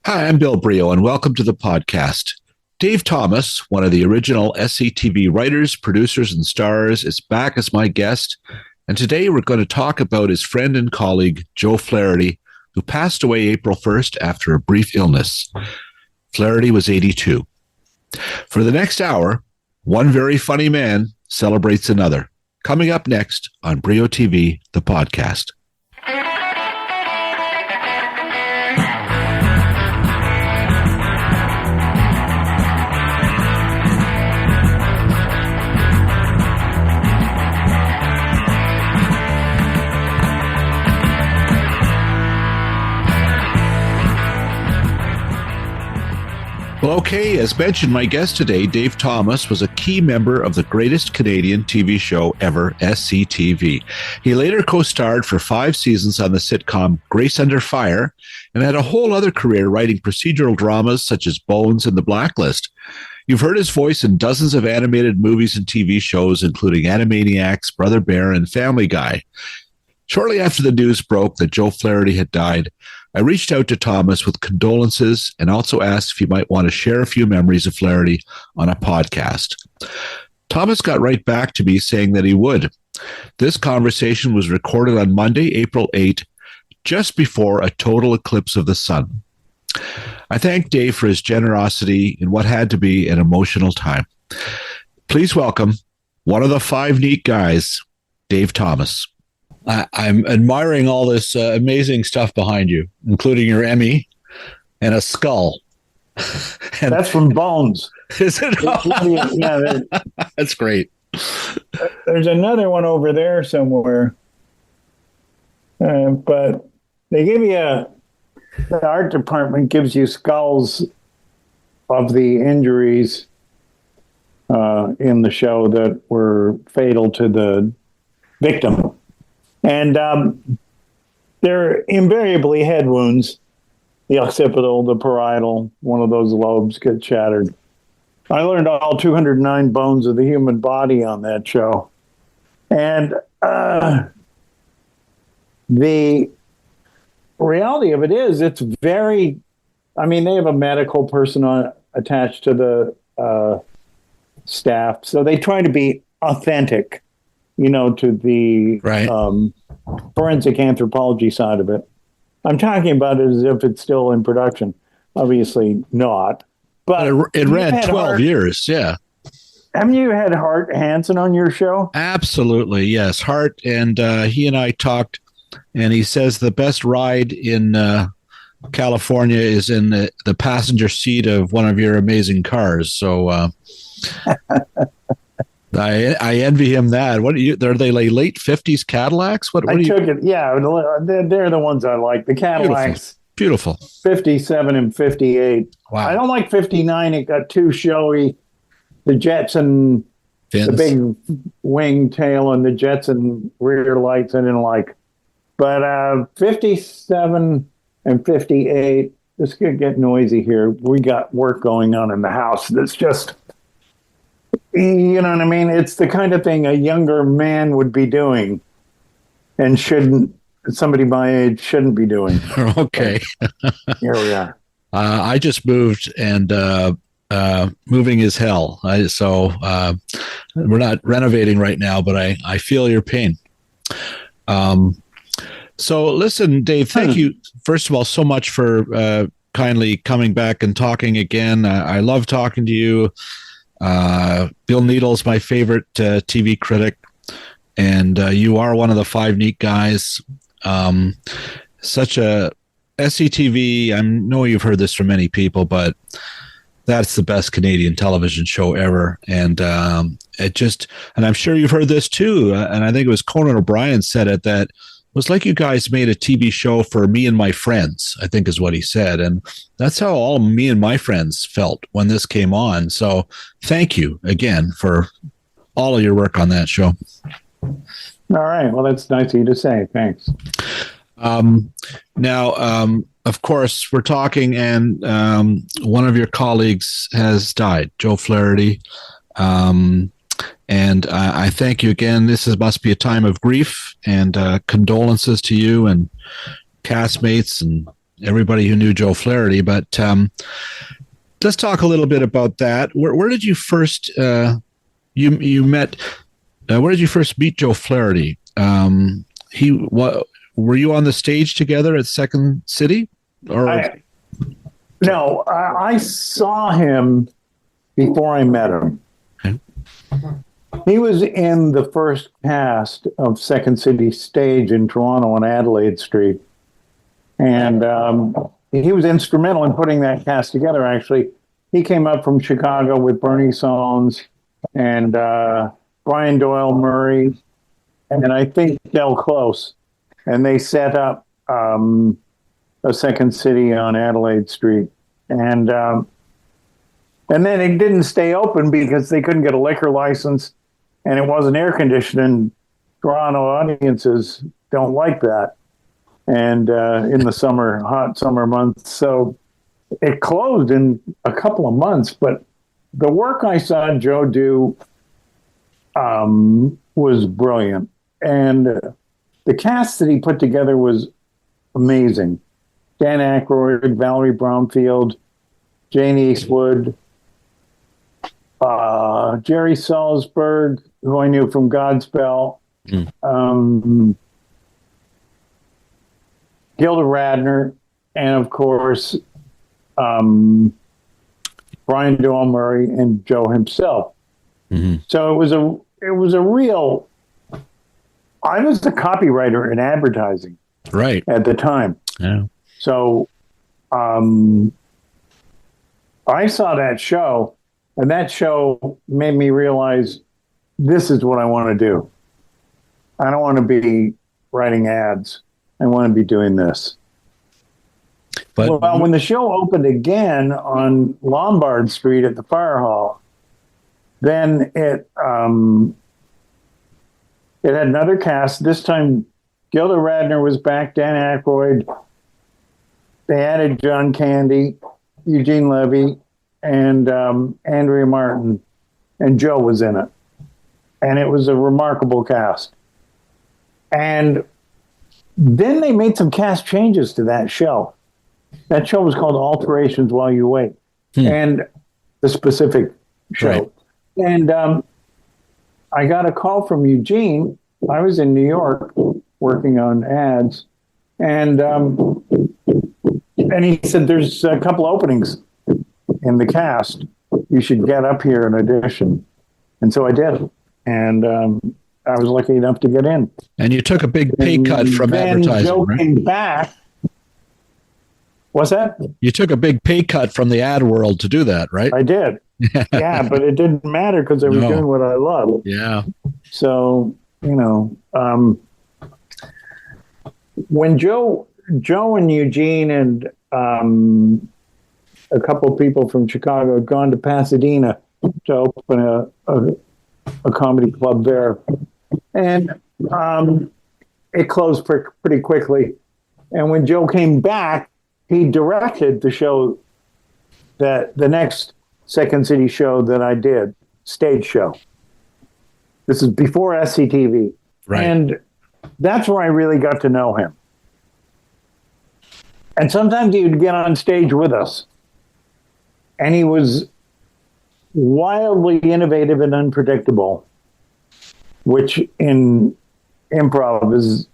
Hi, I'm Bill Brio, and welcome to the podcast. Dave Thomas, one of the original SCTV writers, producers, and stars, is back as my guest. And today we're going to talk about his friend and colleague, Joe Flaherty, who passed away April 1st after a brief illness. Flaherty was 82. For the next hour, one very funny man celebrates another. Coming up next on Brio TV, the podcast. Well, okay, as mentioned, my guest today, Dave Thomas, was a key member of the greatest Canadian TV show ever, SCTV. He later co-starred for 5 seasons on the sitcom Grace Under Fire and had a whole other career writing procedural dramas such as Bones and The Blacklist. You've heard his voice in dozens of animated movies and TV shows, including Animaniacs, Brother Bear, and Family Guy. Shortly after the news broke that Joe Flaherty had died, I reached out to Thomas with condolences and also asked if he might want to share a few memories of Flaherty on a podcast. Thomas got right back to me saying that he would. This conversation was recorded on Monday, April 8, just before a total eclipse of the sun. I thank Dave for his generosity in what had to be an emotional time. Please welcome one of the 5 neat guys, Dave Thomas. I'm admiring all this amazing stuff behind you, including your Emmy and a skull. And that's from Bones. Is it? Yeah, that's great. There's another one over there somewhere. But they give you the art department gives you skulls of the injuries in the show that were fatal to the victim. And they're invariably head wounds. The occipital, the parietal, one of those lobes gets shattered. I learned all 209 bones of the human body on that show. And the reality of it is, it's very, they have a medical person attached to the staff. So they try to be authentic, to the forensic anthropology side of it. I'm talking about it as if it's still in production. Obviously not. But it ran 12 years, yeah. Haven't you had Hart Hansen on your show? Absolutely, yes. Hart, and he and I talked, and he says the best ride in California is in the passenger seat of one of your amazing cars. So I envy him that. What are they, like late 50s Cadillacs? What I took it. Yeah, they're the ones I like. The Cadillacs. Beautiful. 57 and 58. Wow. I don't like 59. It got too showy. The Jetson, fins. The big wing tail and the Jetson rear lights I didn't like. But 57 and 58, this could get noisy here. We got work going on in the house that's just... You know what I mean? It's the kind of thing a younger man would be doing and somebody my age shouldn't be doing. Okay. Here we are. I just moved, and moving is hell. So we're not renovating right now, but I feel your pain. So listen, Dave, thank you, first of all, so much for kindly coming back and talking again. I love talking to you. Bill Needle's my favorite TV critic, and you are one of the 5 neat guys. Such a SCTV, I know you've heard this from many people, but that's the best Canadian television show ever. And and I'm sure you've heard this too, and I think it was Conan O'Brien said it, that it was like you guys made a TV show for me and my friends, I think is what he said. And that's how all me and my friends felt when this came on. So thank you again for all of your work on that show. All right. Well, that's nice of you to say. Thanks. Now, of course, we're talking, and one of your colleagues has died, Joe Flaherty. And I thank you again. Must be a time of grief, and condolences to you and castmates and everybody who knew Joe Flaherty. But let's talk a little bit about that. Where did you first you met? Where did you first meet Joe Flaherty? Were you on the stage together at Second City? No, I saw him before I met him. Okay. He was in the first cast of Second City Stage in Toronto on Adelaide Street. And he was instrumental in putting that cast together, actually. He came up from Chicago with Bernie Soanes and Brian Doyle Murray, and I think Del Close. And they set up a Second City on Adelaide Street. And then it didn't stay open because they couldn't get a liquor license, and it wasn't air conditioned, and Toronto audiences don't like that. And in the summer, hot summer months. So it closed in a couple of months, but the work I saw Joe do was brilliant. And the cast that he put together was amazing. Dan Aykroyd, Valerie Bromfield, Jane Eastwood, Jerry Salzberg, who I knew from Godspell, Gilda Radner, and of course, Brian Doyle Murray and Joe himself. Mm-hmm. So it was a real. I was the copywriter in advertising, right, at the time. Yeah. So, I saw that show, and that show made me realize this is what I want to do. I don't want to be writing ads. I want to be doing this. But well, when the show opened again on Lombard Street at the Fire Hall, then it had another cast. This time, Gilda Radner was back, Dan Aykroyd. They added John Candy, Eugene Levy, and Andrea Martin, and Joe was in it. And it was a remarkable cast. And then they made some cast changes to that show. That show was called Alterations While You Wait, and the specific show. Right. And I got a call from Eugene. I was in New York working on ads, and he said, "There's a couple openings in the cast. You should get up here and audition." And so I did, and I was lucky enough to get in. And you took a big pay cut from advertising, Joe right? Came back. What's that? You took a big pay cut from the ad world to do that, right? I did. Yeah, but it didn't matter because I was doing what I loved. Yeah. So, when Joe and Eugene and a couple of people from Chicago had gone to Pasadena to open a comedy club there, and it closed pretty quickly. And when Joe came back, he directed the show, the next Second City show that I did, stage show. This is before SCTV. Right. And that's where I really got to know him. And sometimes he would get on stage with us. And he was wildly innovative and unpredictable, which in improv is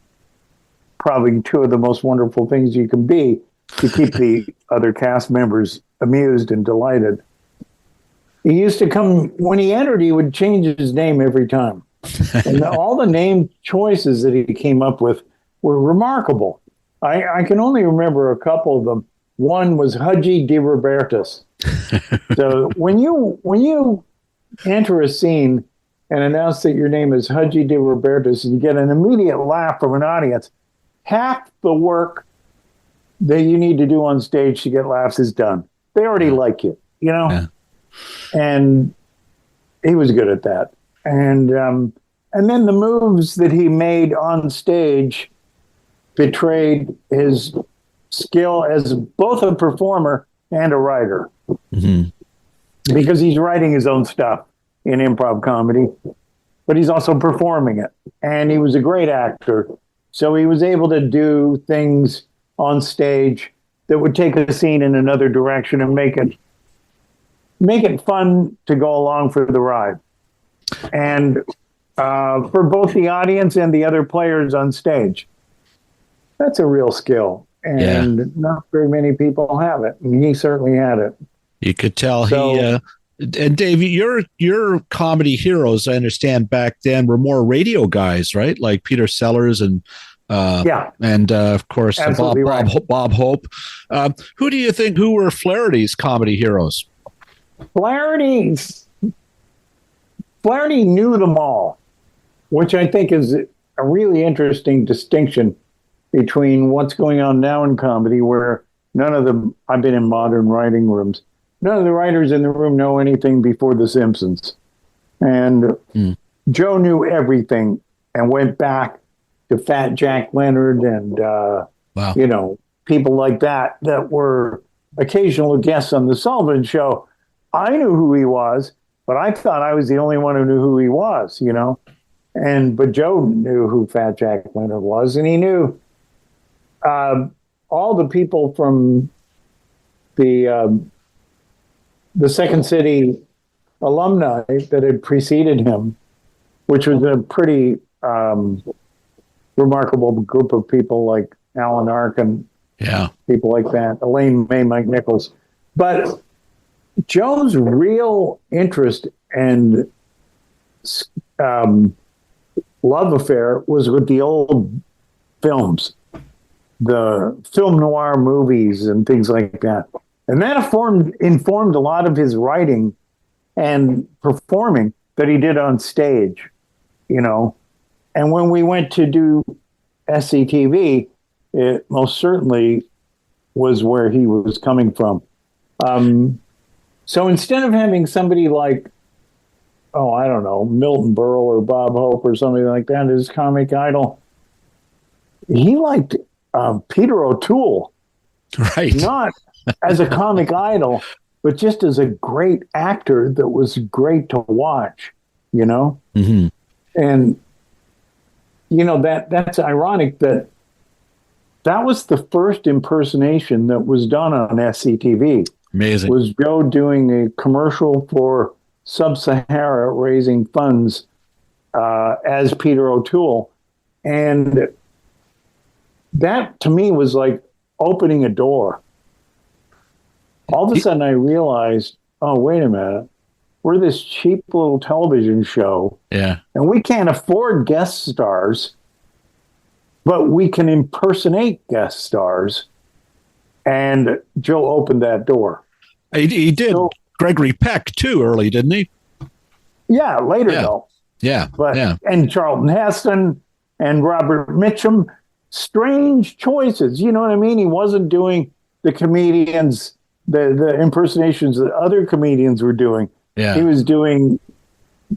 probably two of the most wonderful things you can be, to keep the other cast members amused and delighted. He used to come, when he entered, he would change his name every time. And all the name choices that he came up with were remarkable. I can only remember a couple of them. One was Hudgy de Robertus. So when you enter a scene and announce that your name is Hudgy de Robertus, and you get an immediate laugh from an audience, half the work that you need to do on stage to get laughs is done. They already like you, Yeah. And he was good at that. And then the moves that he made on stage betrayed his skill as both a performer and a writer. Mm-hmm. Because he's writing his own stuff in improv comedy, but he's also performing it. And he was a great actor. So he was able to do things on stage that would take a scene in another direction and make it fun to go along for the ride. And for both the audience and the other players on stage. That's a real skill. And not very many people have it. And he certainly had it. You could tell and Dave, your comedy heroes, I understand back then, were more radio guys, right? Like Peter Sellers and of course Bob Hope. Who do you think who were Flaherty's comedy heroes? Flaherty knew them all, which I think is a really interesting distinction between what's going on now in comedy, where I've been in modern writing rooms, none of the writers in the room know anything before The Simpsons. And Joe knew everything and went back to Fat Jack Leonard and, people like that were occasional guests on The Sullivan Show. I knew who he was, but I thought I was the only one who knew who he was, but Joe knew who Fat Jack Leonard was, and he knew all the people from the Second City alumni that had preceded him, which was a pretty remarkable group of people like Alan Arkin, people like that, Elaine May, Mike Nichols. But Joe's real interest and love affair was with the old films, the film noir movies and things like that. And that informed a lot of his writing and performing that he did on stage, And when we went to do SCTV, it most certainly was where he was coming from. So instead of having somebody like, I don't know, Milton Berle or Bob Hope or somebody like that as comic idol, he liked Peter O'Toole. Right. Not as a comic idol, but just as a great actor that was great to watch, Mm-hmm. And, that's ironic that was the first impersonation that was done on SCTV. Amazing. Was Joe doing a commercial for Sub-Sahara raising funds as Peter O'Toole. And that, to me, was like opening a door. All of a sudden, I realized, wait a minute. We're this cheap little television show. Yeah. And we can't afford guest stars, but we can impersonate guest stars. And Joe opened that door. He did. So, Gregory Peck, too, early, didn't he? Yeah, later, though. Yeah. And Charlton Heston and Robert Mitchum. Strange choices. You know what I mean? He wasn't doing the comedians, the impersonations that other comedians were doing. Yeah. He was doing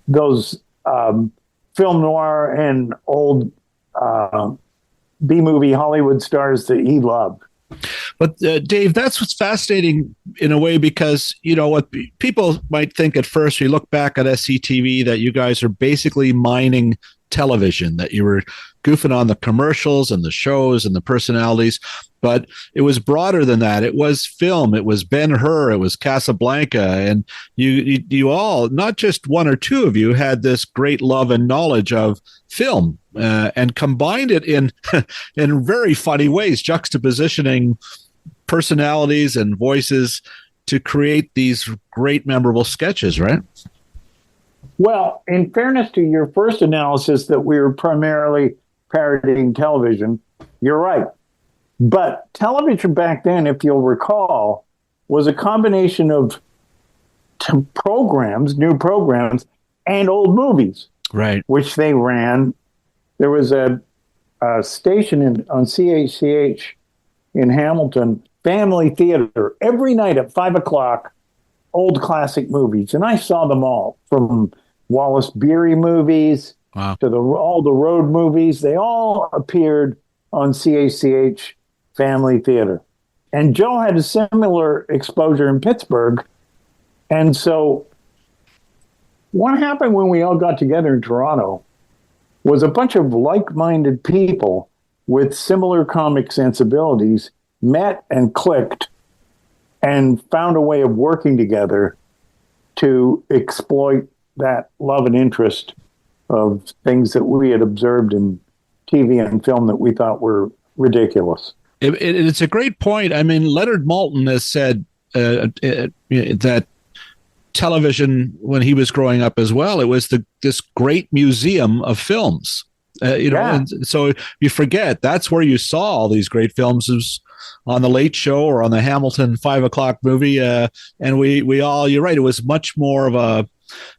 those film noir and old B-movie Hollywood stars that he loved. But Dave, that's what's fascinating in a way, because what people might think at first, we look back at SCTV, that you guys are basically mining television, that you were goofing on the commercials and the shows and the personalities, but it was broader than that. It was film, it was Ben-Hur, it was Casablanca, and you all, not just one or two of you, had this great love and knowledge of film and combined it in very funny ways, juxtapositioning personalities and voices to create these great memorable sketches, right? Well, in fairness to your first analysis that we were primarily parodying television, you're right. But television back then, if you'll recall, was a combination of new programs, and old movies, right? Which they ran. There was a station on CHCH in Hamilton, Family Theater, every night at 5:00, old classic movies. And I saw them all, from Wallace Beery movies to all the road movies. They all appeared on CHCH Family Theater. And Joe had a similar exposure in Pittsburgh. And so what happened when we all got together in Toronto was a bunch of like-minded people with similar comic sensibilities met and clicked and found a way of working together to exploit that love and interest of things that we had observed in TV and film that we thought were ridiculous. It's a great point. I mean, Leonard Maltin has said that television, when he was growing up as well, it was this great museum of films. And so you forget that's where you saw all these great films, was on the Late Show or on the Hamilton 5 o'clock movie. And we all, you're right, it was much more of a,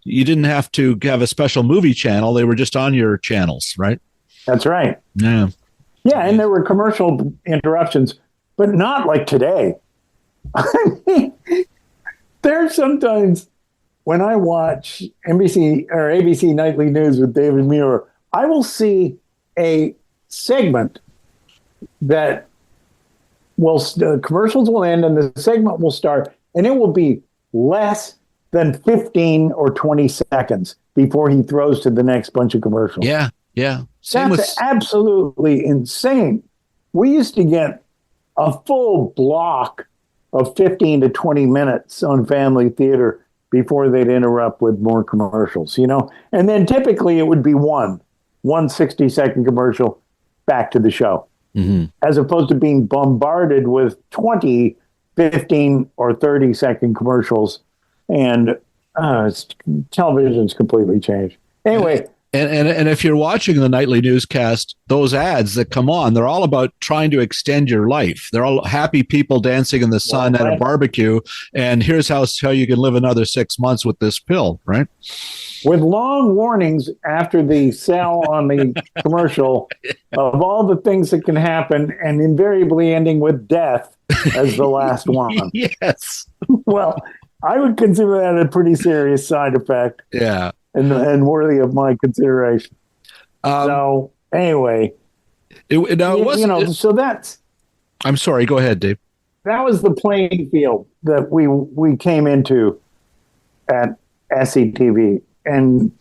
you didn't have to have a special movie channel. They were just on your channels, right? That's right. Yeah. Yeah, and there were commercial interruptions, but not like today. There's sometimes when I watch NBC or ABC Nightly News with David Muir, I will see a segment that commercials will end and the segment will start, and it will be less than 15 or 20 seconds before he throws to the next bunch of commercials. Yeah. That's absolutely insane. We used to get a full block of 15 to 20 minutes on family theater before they'd interrupt with more commercials, And then typically it would be one 60-second commercial, back to the show, as opposed to being bombarded with 20, 15, or 30-second commercials. And television's completely changed. Anyway. And if you're watching the nightly newscast, those ads that come on, they're all about trying to extend your life. They're all happy people dancing in the sun at a barbecue. And here's how you can live another 6 months with this pill, right? With long warnings after the sell on the commercial of all the things that can happen, and invariably ending with death as the last one. Yes. Well, I would consider that a pretty serious side effect. Yeah. And worthy of my consideration. So anyway, so that's. I'm sorry. Go ahead, Dave. That was the playing field that we came into at SCTV, and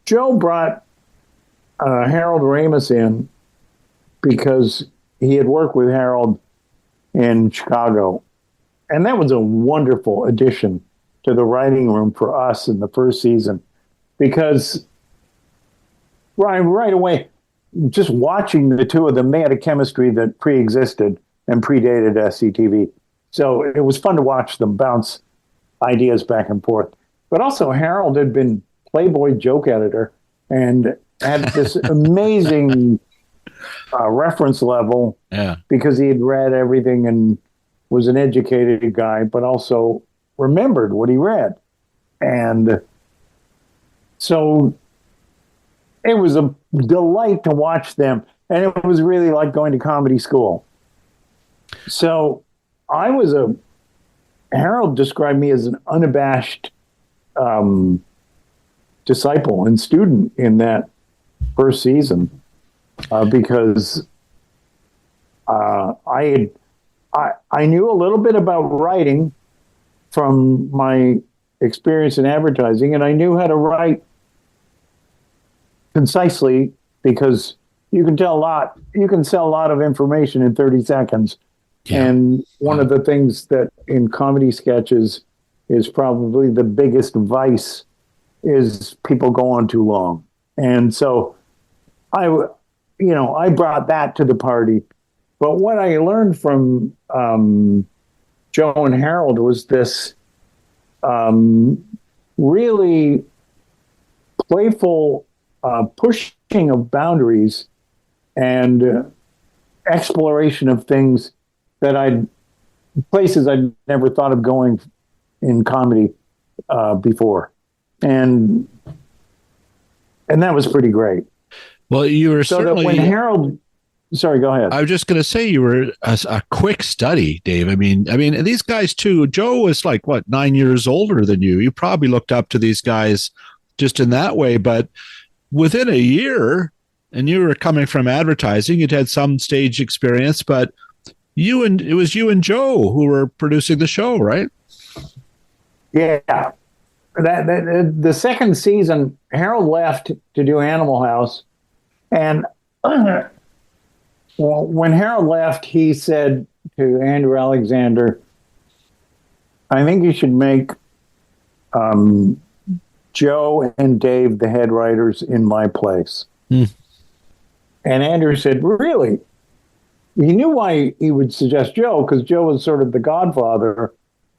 Joe brought Harold Ramis in because he had worked with Harold in Chicago, and that was a wonderful addition to the writing room for us in the first season. Because right away, just watching the two of them, they had a chemistry that pre-existed and predated SCTV. So it was fun to watch them bounce ideas back and forth. But also, Harold had been Playboy joke editor and had this amazing reference level because he had read everything and was an educated guy, but also remembered what he read. And so it was a delight to watch them, and it was really like going to comedy school. So Harold described me as an unabashed disciple and student in that first season because I knew a little bit about writing from my experience in advertising, and I knew how to write concisely because you can sell a lot of information in 30 seconds. Yeah. And one of the things that in comedy sketches is probably the biggest vice is people go on too long. And so I brought that to the party. But what I learned from Joe and Harold was this really playful pushing of boundaries and exploration of things that places I'd never thought of going in comedy before. And that was pretty great. Well, you were certainly... when Harold... Sorry, go ahead. I was just going to say you were a quick study, Dave. I mean, these guys too. Joe was 9 years older than you. You probably looked up to these guys just in that way. But within a year, and you were coming from advertising, you'd had some stage experience, but it was you and Joe who were producing the show, right? Yeah. The second season, Harold left to do Animal House, and when Harold left, he said to Andrew Alexander, I think you should make Joe and Dave the head writers in my place. And Andrew said, really? He knew why he would suggest Joe, because Joe was sort of the godfather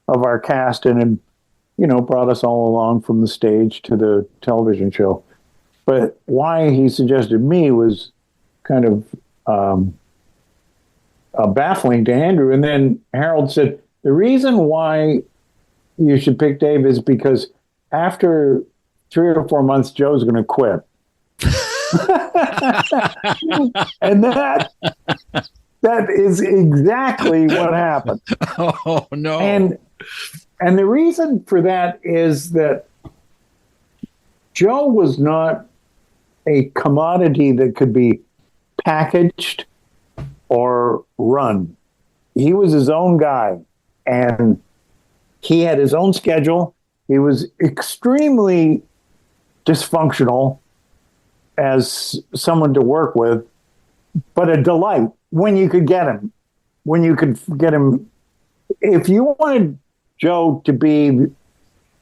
of our cast and brought us all along from the stage to the television show. But why he suggested me was kind of baffling to Andrew. And then Harold said, the reason why you should pick Dave is because after 3 or 4 months, Joe's going to quit. And that is exactly what happened. Oh, no. And the reason for that is that Joe was not a commodity that could be packaged or run. He was his own guy, and he had his own schedule. He was extremely dysfunctional as someone to work with, but a delight when you could get him. When you could get him. If you wanted Joe to be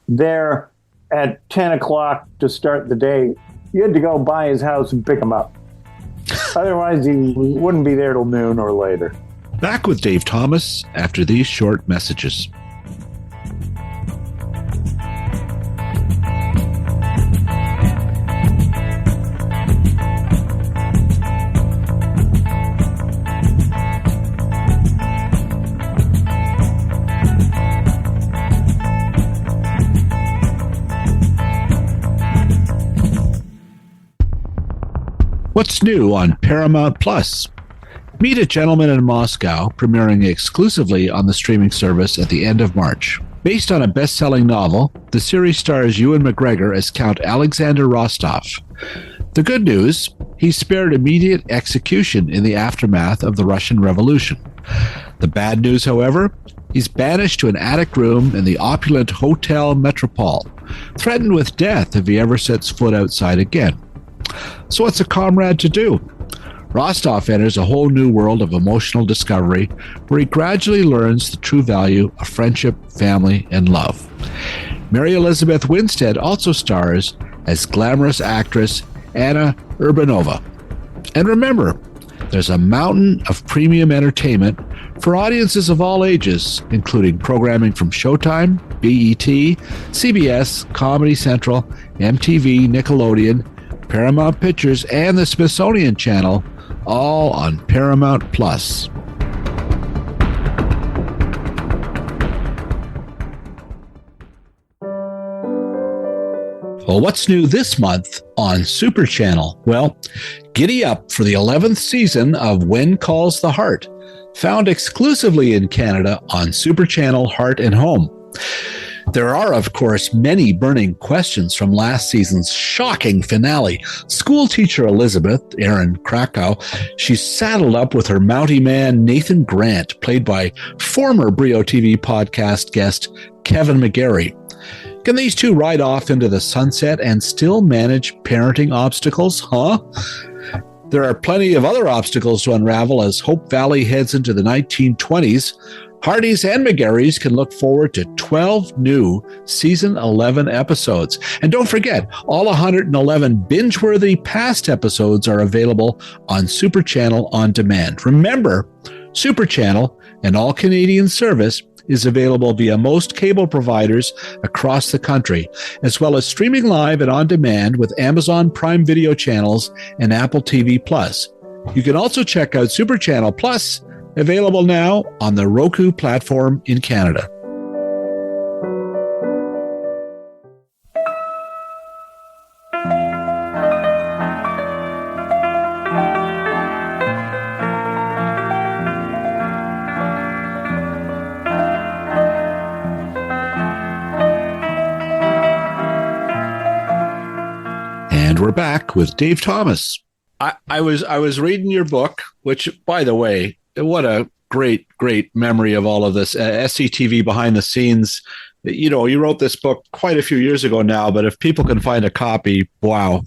there at 10 o'clock to start the day, you had to go by his house and pick him up. Otherwise, he wouldn't be there till noon or later. Back with Dave Thomas after these short messages. What's new on Paramount Plus? Meet a Gentleman in Moscow, premiering exclusively on the streaming service at the end of March. Based on a best-selling novel, the series stars Ewan McGregor as Count Alexander Rostov. The good news, he's spared immediate execution in the aftermath of the Russian Revolution. The bad news, however, he's banished to an attic room in the opulent Hotel Metropole, threatened with death if he ever sets foot outside again. So what's a comrade to do? Rostov enters a whole new world of emotional discovery where he gradually learns the true value of friendship, family, and love. Mary Elizabeth Winstead also stars as glamorous actress Anna Urbanova. And remember, there's a mountain of premium entertainment for audiences of all ages, including programming from Showtime, BET, CBS, Comedy Central, MTV, Nickelodeon, Paramount Pictures, and the Smithsonian Channel, all on Paramount Plus. Well, what's new this month on Super Channel? Well, giddy up for the 11th season of When Calls the Heart, found exclusively in Canada on Super Channel Heart and Home. There are, of course, many burning questions from last season's shocking finale. School teacher Elizabeth, Erin Krakow, she's saddled up with her Mountie man Nathan Grant, played by former Brio TV podcast guest Kevin McGarry. Can these two ride off into the sunset and still manage parenting obstacles, huh? There are plenty of other obstacles to unravel as Hope Valley heads into the 1920s. Hardys and McGarrys can look forward to 12 new Season 11 episodes. And don't forget, all 111 binge-worthy past episodes are available on Super Channel On Demand. Remember, Super Channel, an all-Canadian service, is available via most cable providers across the country, as well as streaming live and on demand with Amazon Prime Video channels and Apple TV+. You can also check out Super Channel Plus, available now on the Roku platform in Canada. And we're back with Dave Thomas. I was reading your book, which, by the way, what a great memory of all of this. SCTV behind the scenes. You know, you wrote this book quite a few years ago now, but if people can find a copy, wow.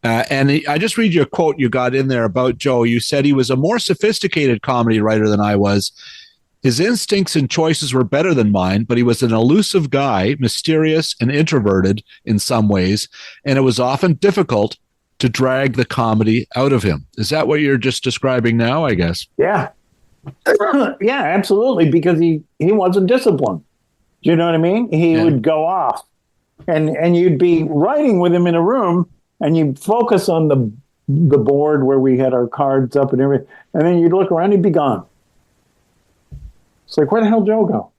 And I just read you a quote you got in there about Joe. You said he was a more sophisticated comedy writer than I was. His instincts and choices were better than mine, but he was an elusive guy, mysterious and introverted in some ways, and it was often difficult to drag the comedy out of him. Is that what you're just describing now, I guess? Yeah. Yeah, absolutely, because he wasn't disciplined. Do you know what I mean? He would go off, and you'd be writing with him in a room, and you'd focus on the board where we had our cards up and everything, and then you'd look around, he'd be gone. It's like, where the hell Joe go?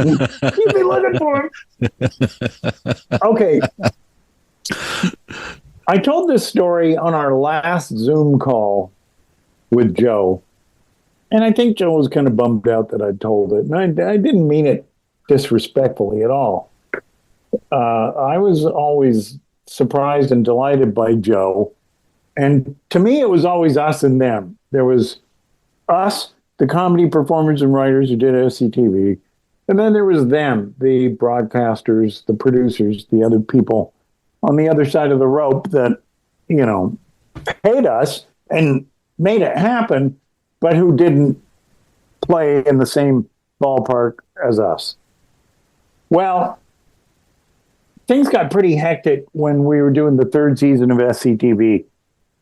You'd be looking for him. Okay. I told this story on our last Zoom call with Joe, and I think Joe was kind of bummed out that I told it. And I didn't mean it disrespectfully at all. I was always surprised and delighted by Joe. And to me, it was always us and them. There was us, the comedy performers and writers who did SCTV. And then there was them, the broadcasters, the producers, the other people on the other side of the rope that, you know, paid us and made it happen, but who didn't play in the same ballpark as us. Well, things got pretty hectic when we were doing the third season of SCTV,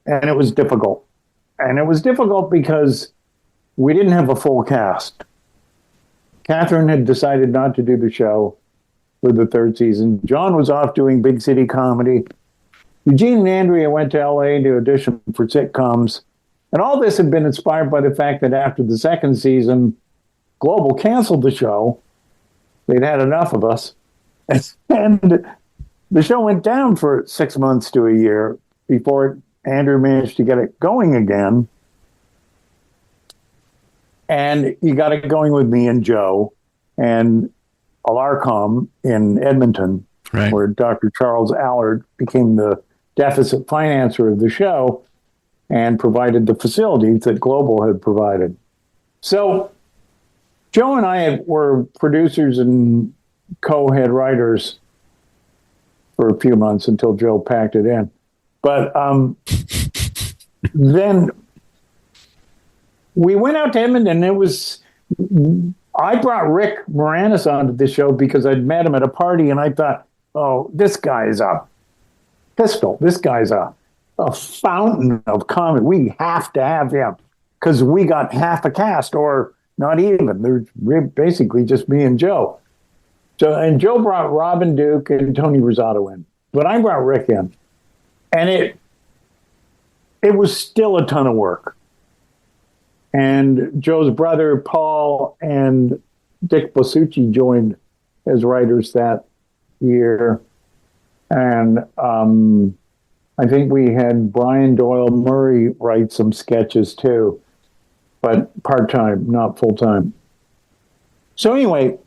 and it was difficult. And it was difficult because we didn't have a full cast. Catherine had decided not to do the show for the third season. John was off doing big city comedy. Eugene and Andrea went to LA to audition for sitcoms. And all this had been inspired by the fact that after the second season, Global canceled the show. They'd had enough of us. And the show went down for 6 months to a year before Andrew managed to get it going again. And he got it going with me and Joe and Alarcom in Edmonton, right, where Dr. Charles Allard became the deficit financer of the show and provided the facilities that Global had provided. So Joe and I were producers and co-head writers for a few months until Joe packed it in. But then we went out to Edmonton. I brought Rick Moranis onto the show because I'd met him at a party, and I thought, oh, this guy's a pistol. This guy's a fountain of comedy. We have to have him because we got half a cast, or not even. There's basically just me and Joe. And Joe brought Robin Duke and Tony Rosato in, but I brought Rick in, and it was still a ton of work. And Joe's brother, Paul, and Dick Bosucci joined as writers that year. And I think we had Brian Doyle Murray write some sketches too, but part-time, not full-time. So anyway,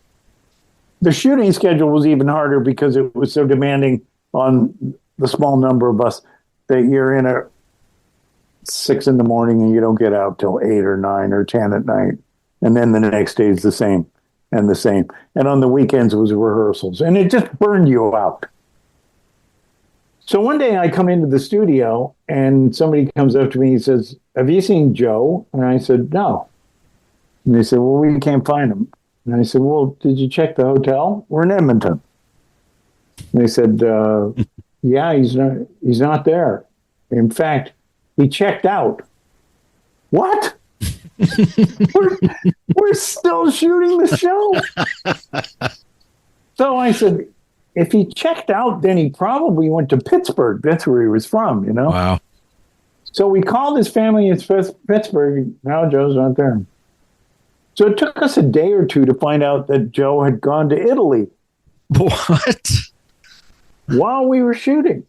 the shooting schedule was even harder because it was so demanding on the small number of us that you're in at 6 a.m. and you don't get out till 8 or 9 or 10 at night. And then the next day is the same and the same. And on the weekends it was rehearsals, and it just burned you out. So one day I come into the studio and somebody comes up to me and says, "Have you seen Joe?" And I said, "No." And they said, "Well, we can't find him." And I said, "Well, did you check the hotel? We're in Edmonton." And they said, "Yeah, he's not there. In fact, he checked out." What? we're still shooting the show. So I said, if he checked out, then he probably went to Pittsburgh. That's where he was from, you know? Wow. So we called his family in Pittsburgh. Now Joe's not there. So it took us a day or two to find out that Joe had gone to Italy. What? While we were shooting.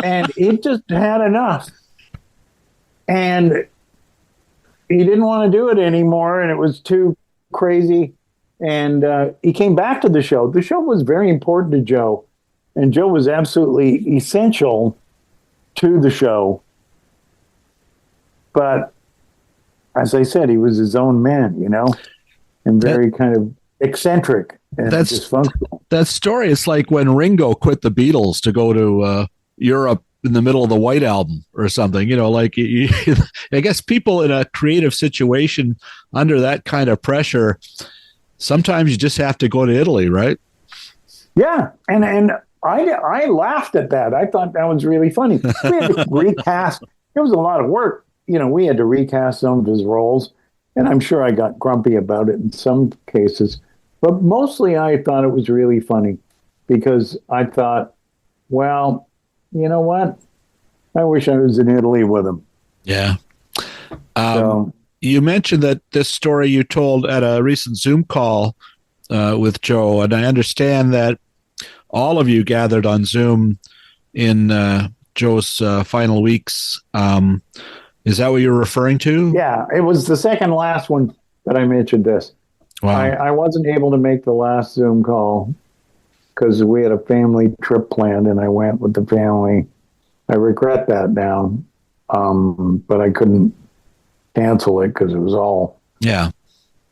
And he just had enough. And he didn't want to do it anymore, and it was too crazy. And he came back to the show. The show was very important to Joe, and Joe was absolutely essential to the show. But as I said, he was his own man, you know, and very kind of eccentric and dysfunctional. That story is like when Ringo quit the Beatles to go to Europe in the middle of the White Album or something, like I guess people in a creative situation under that kind of pressure, sometimes you just have to go to Italy, right? Yeah. And I laughed at that. I thought that was really funny. We had to recast. It was a lot of work. We had to recast some of his roles, and I'm sure I got grumpy about it in some cases. But mostly I thought it was really funny because I thought, well, you know what? I wish I was in Italy with him. Yeah. You mentioned that this story you told at a recent Zoom call with Joe, and I understand that all of you gathered on Zoom in Joe's final weeks. Is that what you're referring to? Yeah, it was the second last one that I mentioned this. Wow. I wasn't able to make the last Zoom call because we had a family trip planned and I went with the family. I regret that now, but I couldn't cancel it because it was all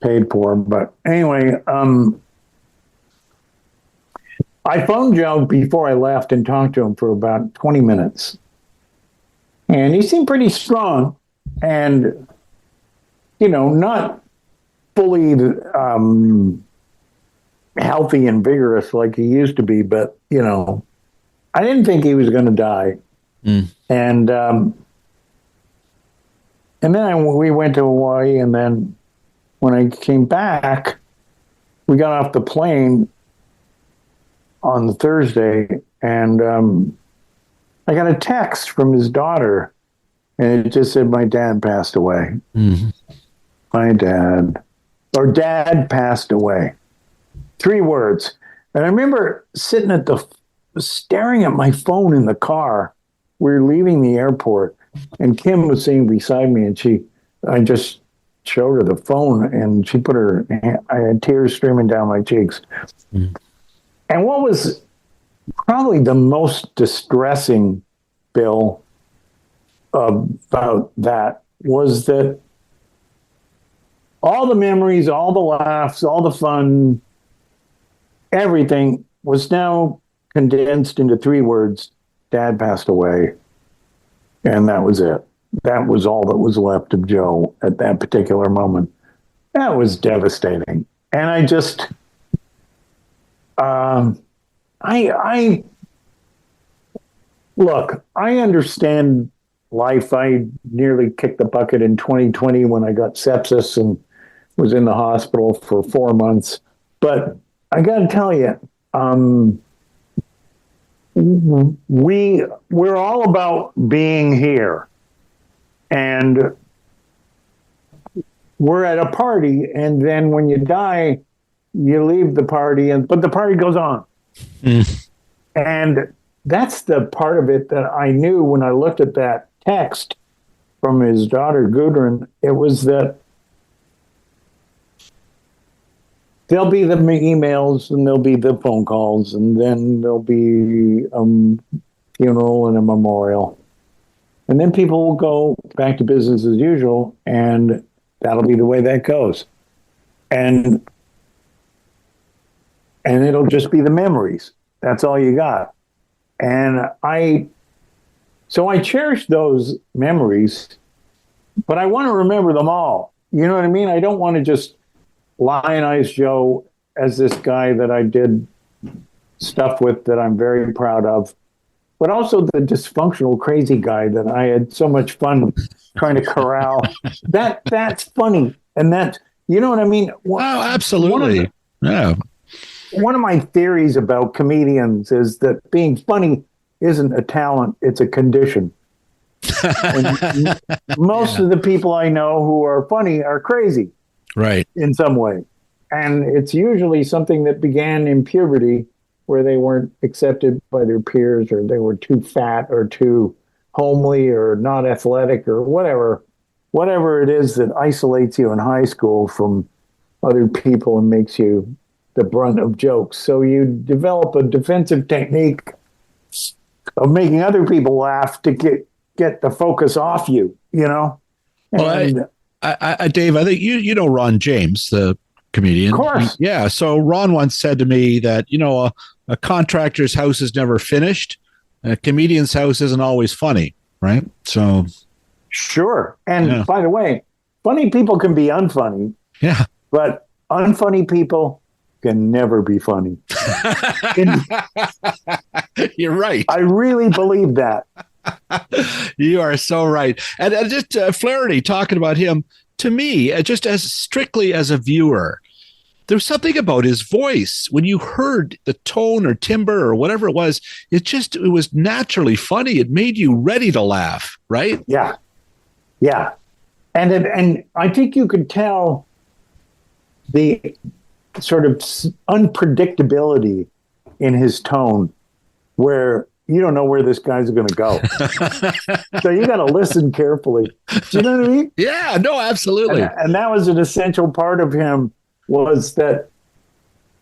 paid for. But anyway, I phoned Joe before I left and talked to him for about 20 minutes. And he seemed pretty strong and, not fully healthy and vigorous like he used to be. But, I didn't think he was going to die. And then we went to Hawaii. And then when I came back, we got off the plane on the Thursday, and I got a text from his daughter, and it just said, my dad passed away. Mm-hmm. Dad passed away. 3 words. And I remember sitting staring at my phone in the car. We were leaving the airport, and Kim was sitting beside me, and I just showed her the phone, and she put I had tears streaming down my cheeks. Mm. And what was probably the most distressing, Bill, about that was that all the memories, all the laughs, all the fun, everything was now condensed into 3 words. Dad passed away. And that was it. That was all that was left of Joe at that particular moment. That was devastating. And I just... Look, I understand life. I nearly kicked the bucket in 2020 when I got sepsis and was in the hospital for 4 months. But I got to tell you, we're all about being here. And we're at a party, and then when you die, you leave the party, but the party goes on. Mm. And that's the part of it that I knew when I looked at that text from his daughter, Gudrun. It was that there'll be the emails and there'll be the phone calls, and then there'll be a funeral and a memorial. And then people will go back to business as usual, and that'll be the way that goes. And it'll just be the memories. That's all you got. And I cherish those memories, but I want to remember them all. You know what I mean? I don't want to just lionize Joe as this guy that I did stuff with that I'm very proud of, but also the dysfunctional, crazy guy that I had so much fun trying to corral. That's funny. And that, you know what I mean? Oh, absolutely. One of my theories about comedians is that being funny isn't a talent, it's a condition. And most of the people I know who are funny are crazy. Right. In some way. And it's usually something that began in puberty where they weren't accepted by their peers, or they were too fat or too homely or not athletic or whatever it is that isolates you in high school from other people and makes you the brunt of jokes. So you develop a defensive technique of making other people laugh to get the focus off you, you know? Well, Dave, I think you know Ron James, the comedian. Of course. So Ron once said to me that, a contractor's house is never finished a comedian's house isn't always funny, right? So, sure. And by the way, funny people can be unfunny. Yeah. But unfunny people can never be funny. You're right. I really believe that. You are so right. And just Flaherty, talking about him, to me, just as strictly as a viewer, there's something about his voice. When you heard the tone or timbre or whatever it was was naturally funny. It made you ready to laugh, right? Yeah. Yeah. And I think you could tell the sort of unpredictability in his tone, where you don't know where this guy's going to go. So you got to listen carefully. Do you know what I mean? Yeah, no, absolutely. And that was an essential part of him, was that,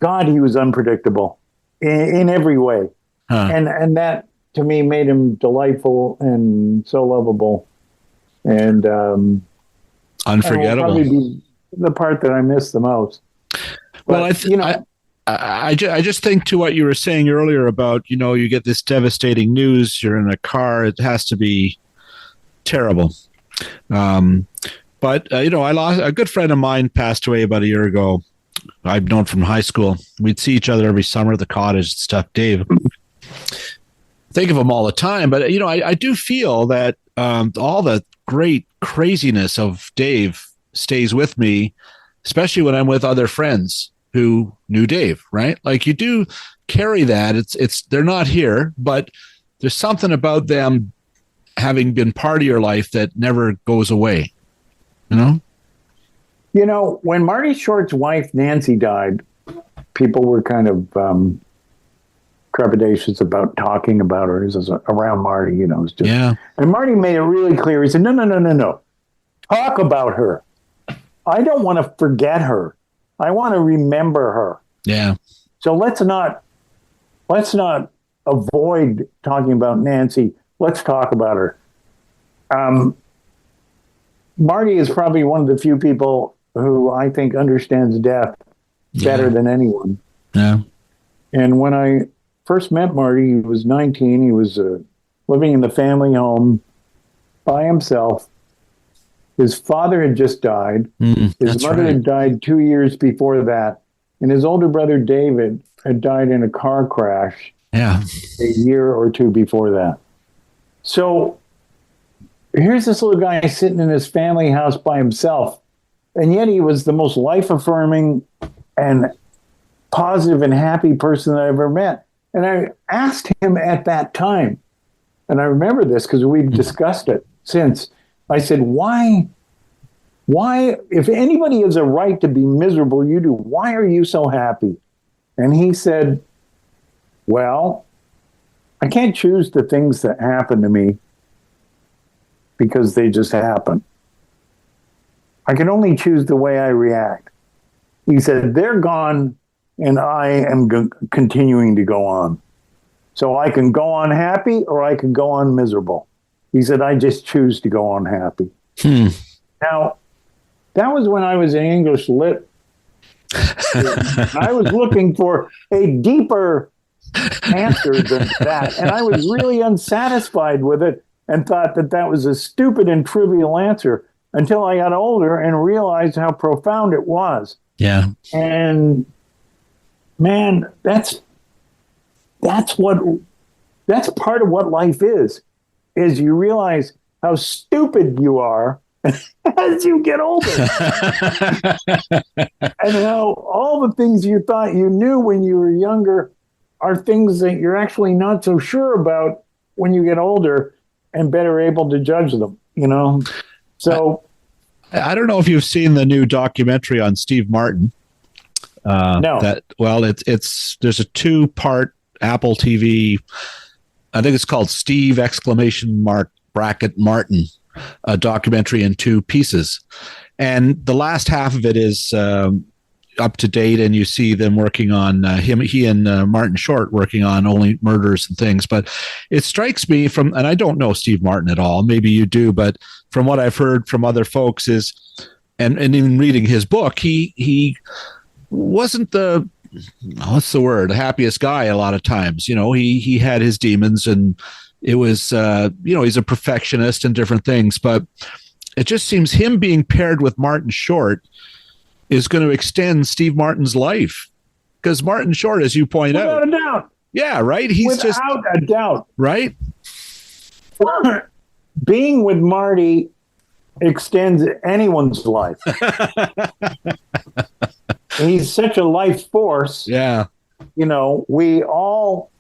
God, he was unpredictable in every way. Huh. And that, to me, made him delightful and so lovable. And unforgettable. Probably be the part that I miss the most. But, well, I just think to what you were saying earlier about, you get this devastating news, you're in a car, it has to be terrible. But I lost a good friend of mine, passed away about a year ago. I've known from high school. We'd see each other every summer at the cottage and stuff. Dave, think of him all the time. But, I do feel that all the great craziness of Dave stays with me, especially when I'm with other friends who knew Dave, right? Like, you do carry that. They're not here, but there's something about them having been part of your life that never goes away. When Marty Short's wife, Nancy, died, people were kind of trepidatious about talking about her around Marty, It's just, yeah. And Marty made it really clear. He said, no. Talk about her. I don't want to forget her. I want to remember her. Yeah. So let's not avoid talking about Nancy. Let's talk about her. Marty is probably one of the few people who I think understands death better than anyone. Yeah. And when I first met Marty, he was 19. He was living in the family home by himself. His father had just died. His mother had died 2 years before that. And his older brother, David, had died in a car crash a year or two before that. So here's this little guy sitting in his family house by himself. And yet he was the most life-affirming and positive and happy person that I ever met. And I asked him at that time, and I remember this because we've discussed it since, I said, why, if anybody has a right to be miserable, you do, why are you so happy? And he said, well, I can't choose the things that happen to me because they just happen. I can only choose the way I react. He said, they're gone and I am continuing to go on. So I can go on happy or I can go on miserable. He said, I just choose to go on happy. Now, that was when I was in English Lit. I was looking for a deeper answer than that. And I was really unsatisfied with it and thought that was a stupid and trivial answer until I got older and realized how profound it was. Yeah. And man, that's part of what life is you realize how stupid you are as you get older. And how all the things you thought you knew when you were younger are things that you're actually not so sure about when you get older and better able to judge them, So I don't know if you've seen the new documentary on Steve Martin. No. There's a 2-part Apple TV. I think it's called Steve ! Martin, a documentary in 2 pieces. And the last half of it is up to date, and you see them working on he and Martin Short working on Only Murders and Things. But it strikes me and I don't know Steve Martin at all, maybe you do, but from what I've heard from other folks is, and even reading his book, he wasn't the what's the word? Happiest guy a lot of times. He had his demons, and it was, he's a perfectionist and different things, but it just seems him being paired with Martin Short is going to extend Steve Martin's life. Because Martin Short, as you point out. Without a doubt. Yeah, right? Without a doubt. Right? Being with Marty extends anyone's life. He's such a life force. Yeah. We all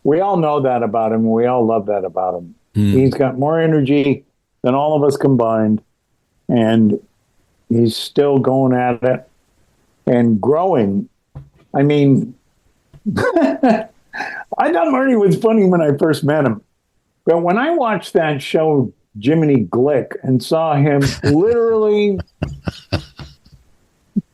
know that about him. We all love that about him. He's got more energy than all of us combined, and he's still going at it and growing. I mean, I thought Marty was funny when I first met him, but when I watched that show, Jiminy Glick, and saw him literally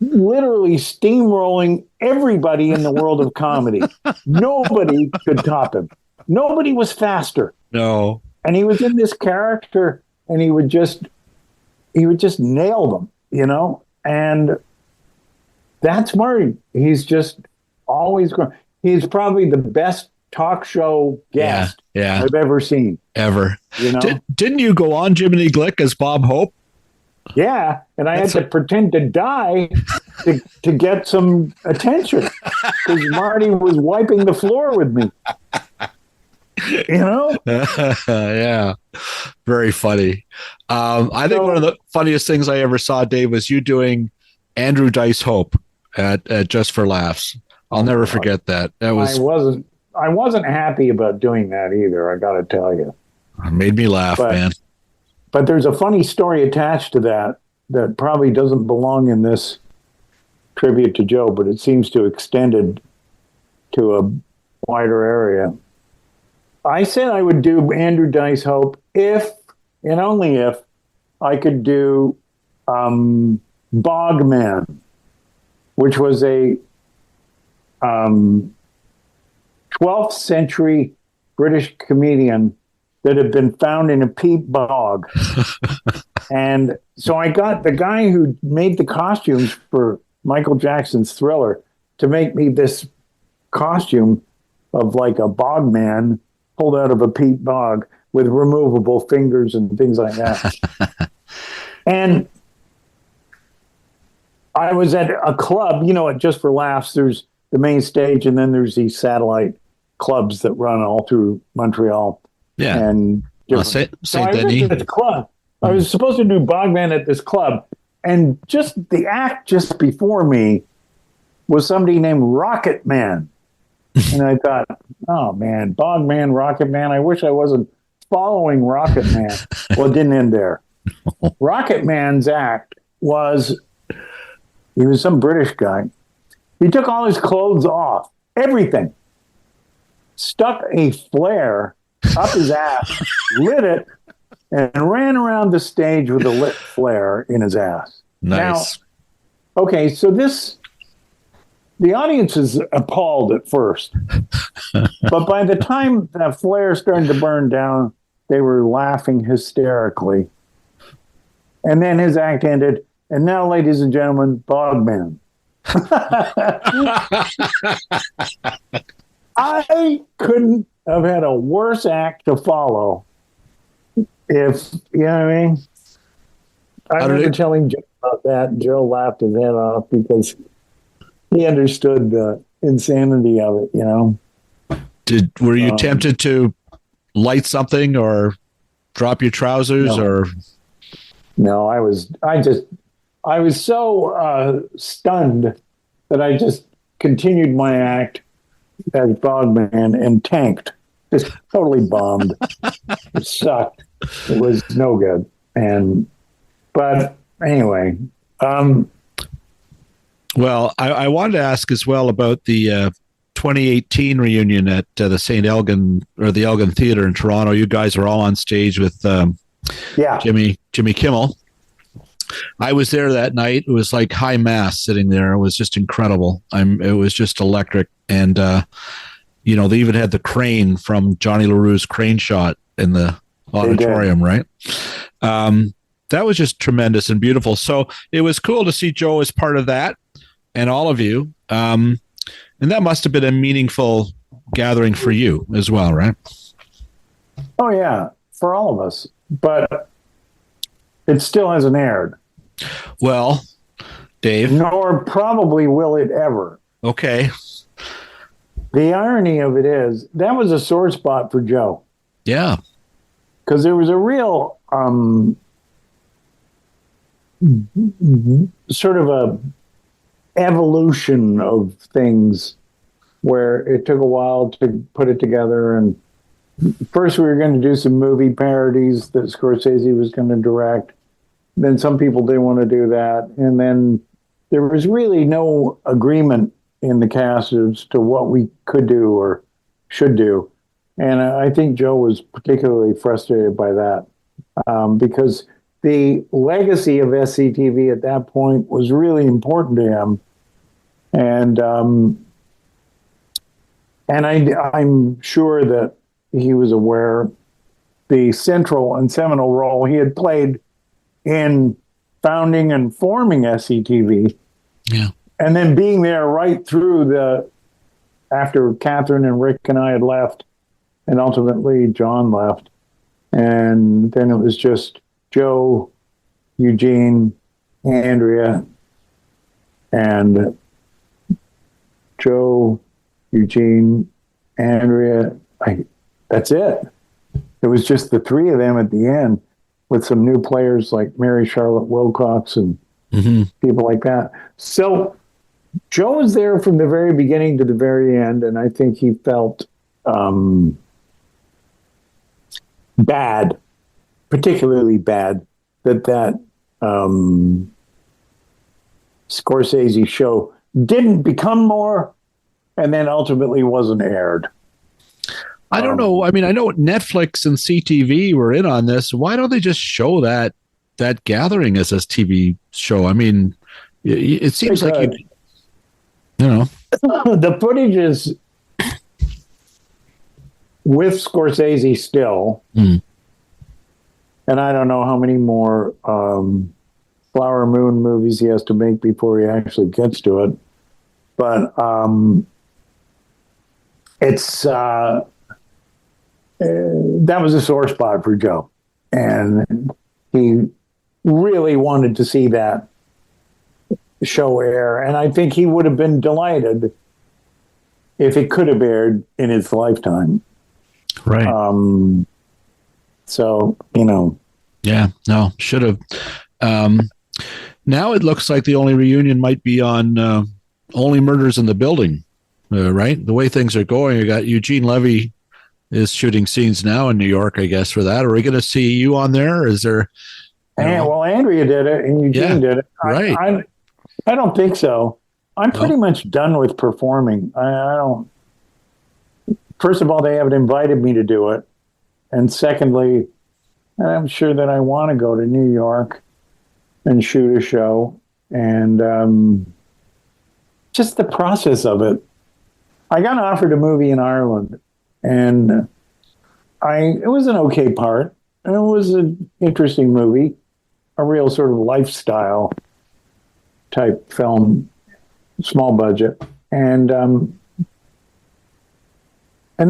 steamrolling everybody in the world of comedy, nobody could top him. Nobody was faster. No. And he was in this character, and he would just nail them, and that's Marty. He's just always growing. He's probably the best talk show guest I've ever seen. Ever. Didn't you go on Jiminy Glick as Bob Hope? Yeah, and I had to pretend to die to get some attention because Marty was wiping the floor with me. Yeah, very funny. I think one of the funniest things I ever saw, Dave, was you doing Andrew Dice Hope at Just for Laughs. I'll never forget that. That was. I wasn't happy about doing that either. I got to tell you, it made me laugh, man. But there's a funny story attached to that probably doesn't belong in this tribute to Joe, but it seems to extend it to a wider area. I said I would do Andrew Dice Hope if, and only if, I could do Bogman, which was a 12th century British comedian that had been found in a peat bog. And so I got the guy who made the costumes for Michael Jackson's Thriller to make me this costume of like a bog man pulled out of a peat bog with removable fingers and things like that. And I was at a club, at Just for Laughs, there's the main stage, and then there's these satellite clubs that run all through Montreal. Yeah. And Saint Denis. At the club. I was supposed to do Bogman at this club, and just the act just before me was somebody named Rocket Man. And I thought, oh man, Bogman, Rocket Man. I wish I wasn't following Rocket Man. Well, it didn't end there. Rocket Man's act was, he was some British guy. He took all his clothes off, everything, stuck a flare up his ass, lit it, and ran around the stage with a lit flare in his ass. Nice. Now, okay, so the audience is appalled at first, but by the time that flare started to burn down, they were laughing hysterically. And then his act ended, and now, ladies and gentlemen, Bogman. I couldn't have had a worse act to follow. If you know what I mean. I remember telling Joe about that, and Joe laughed his head off because he understood the insanity of it. Were you tempted to light something or drop your trousers or? No, I was so stunned that I just continued my act as Bogman and tanked. Just totally bombed. It sucked. It was no good. But anyway. Well, I wanted to ask as well about the 2018 reunion at the St. Elgin or the Elgin Theatre in Toronto. You guys are all on stage with Jimmy Kimmel. I was there that night. It was like high mass sitting there. It was just incredible. It was just electric. And, they even had the crane from Johnny LaRue's Crane Shot in the auditorium, right? That was just tremendous and beautiful. So it was cool to see Joe as part of that. and all of you. And that must have been a meaningful gathering for you as well, right? Oh, yeah, for all of us. But it still hasn't aired. Well, Dave. Nor probably will it ever. Okay. The irony of it is, that was a sore spot for Joe. Yeah. Because there was a real sort of a evolution of things where it took a while to put it together. And first we were going to do some movie parodies that Scorsese was going to direct. Then some people didn't want to do that. And then there was really no agreement in the cast as to what we could do or should do. And I think Joe was particularly frustrated by that because the legacy of SCTV at that point was really important to him. And I'm sure that he was aware the central and seminal role he had played in founding and forming SCTV. Yeah. And then being there right through after Catherine and Rick and I had left, and ultimately John left. And then it was just Joe, Eugene, Andrea, and Joe, Eugene, Andrea. That's it. It was just the three of them at the end with some new players like Mary Charlotte Wilcox and people like that. So Joe was there from the very beginning to the very end, and I think he felt bad, particularly bad, that Scorsese show didn't become more and then ultimately wasn't aired. I don't know. I mean, I know Netflix and CTV were in on this. Why don't they just show that gathering as a TV show? I mean, it seems like you know. The footage is with Scorsese still. And I don't know how many more Flower Moon movies he has to make before he actually gets to it. But it's that was a sore spot for Joe. And he really wanted to see that show air. And I think he would have been delighted if it could have aired in his lifetime. Right. So, you know. Yeah, no, should have. Now it looks like the only reunion might be on Only Murders in the Building, right? The way things are going, you got Eugene Levy is shooting scenes now in New York, I guess, for that. Are we going to see you on there? Is there? Well, Andrea did it and Eugene did it. Right. I don't think so. I'm pretty much done with performing. I don't. First of all, they haven't invited me to do it. And secondly, I'm sure that I want to go to New York and shoot a show. And just the process of it. I got offered a movie in Ireland, and it was an okay part. And it was an interesting movie, a real sort of lifestyle type film, small budget. And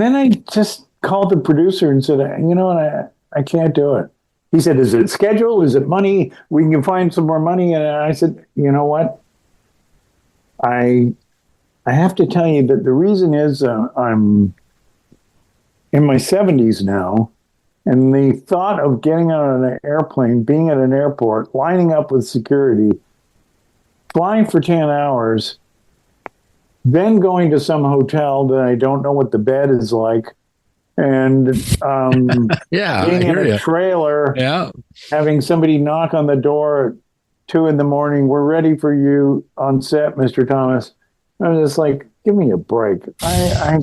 then I just called the producer and said, you know what, I can't do it. He said, is it schedule? Is it money? We can find some more money. And I said, you know what? I have to tell you that the reason is I'm in my 70s now. And the thought of getting on an airplane, being at an airport, lining up with security, flying for 10 hours, then going to some hotel that I don't know what the bed is like, and being in a trailer, having somebody knock on the door at 2 a.m, we're ready for you on set, Mr. Thomas. I was just like, give me a break. I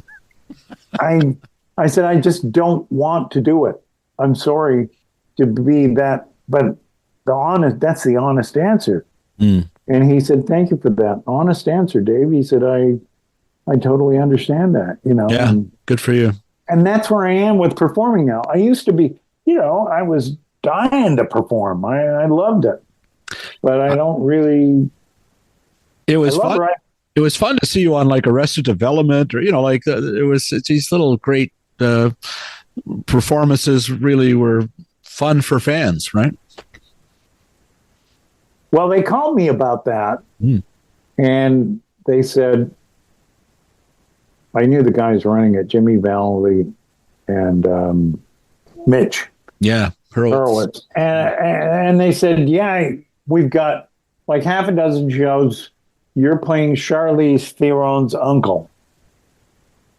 said, I just don't want to do it. I'm sorry to be that, but that's the honest answer. And he said, thank you for that honest answer, Dave. He said, I totally understand that, you know. Yeah, good for you. And that's where I am with performing now. I used to be, you know, I was dying to perform. I loved it. But I don't really It was fun. It was fun to see you on like Arrested Development, or like it was these little great performances. Really were fun for fans, right? Well, they called me about that, and they said, I knew the guys running it, Jimmy Valley and Mitch. Yeah, Hurwitz. And they said, yeah, we've got like half a dozen shows. You're playing Charlize Theron's uncle.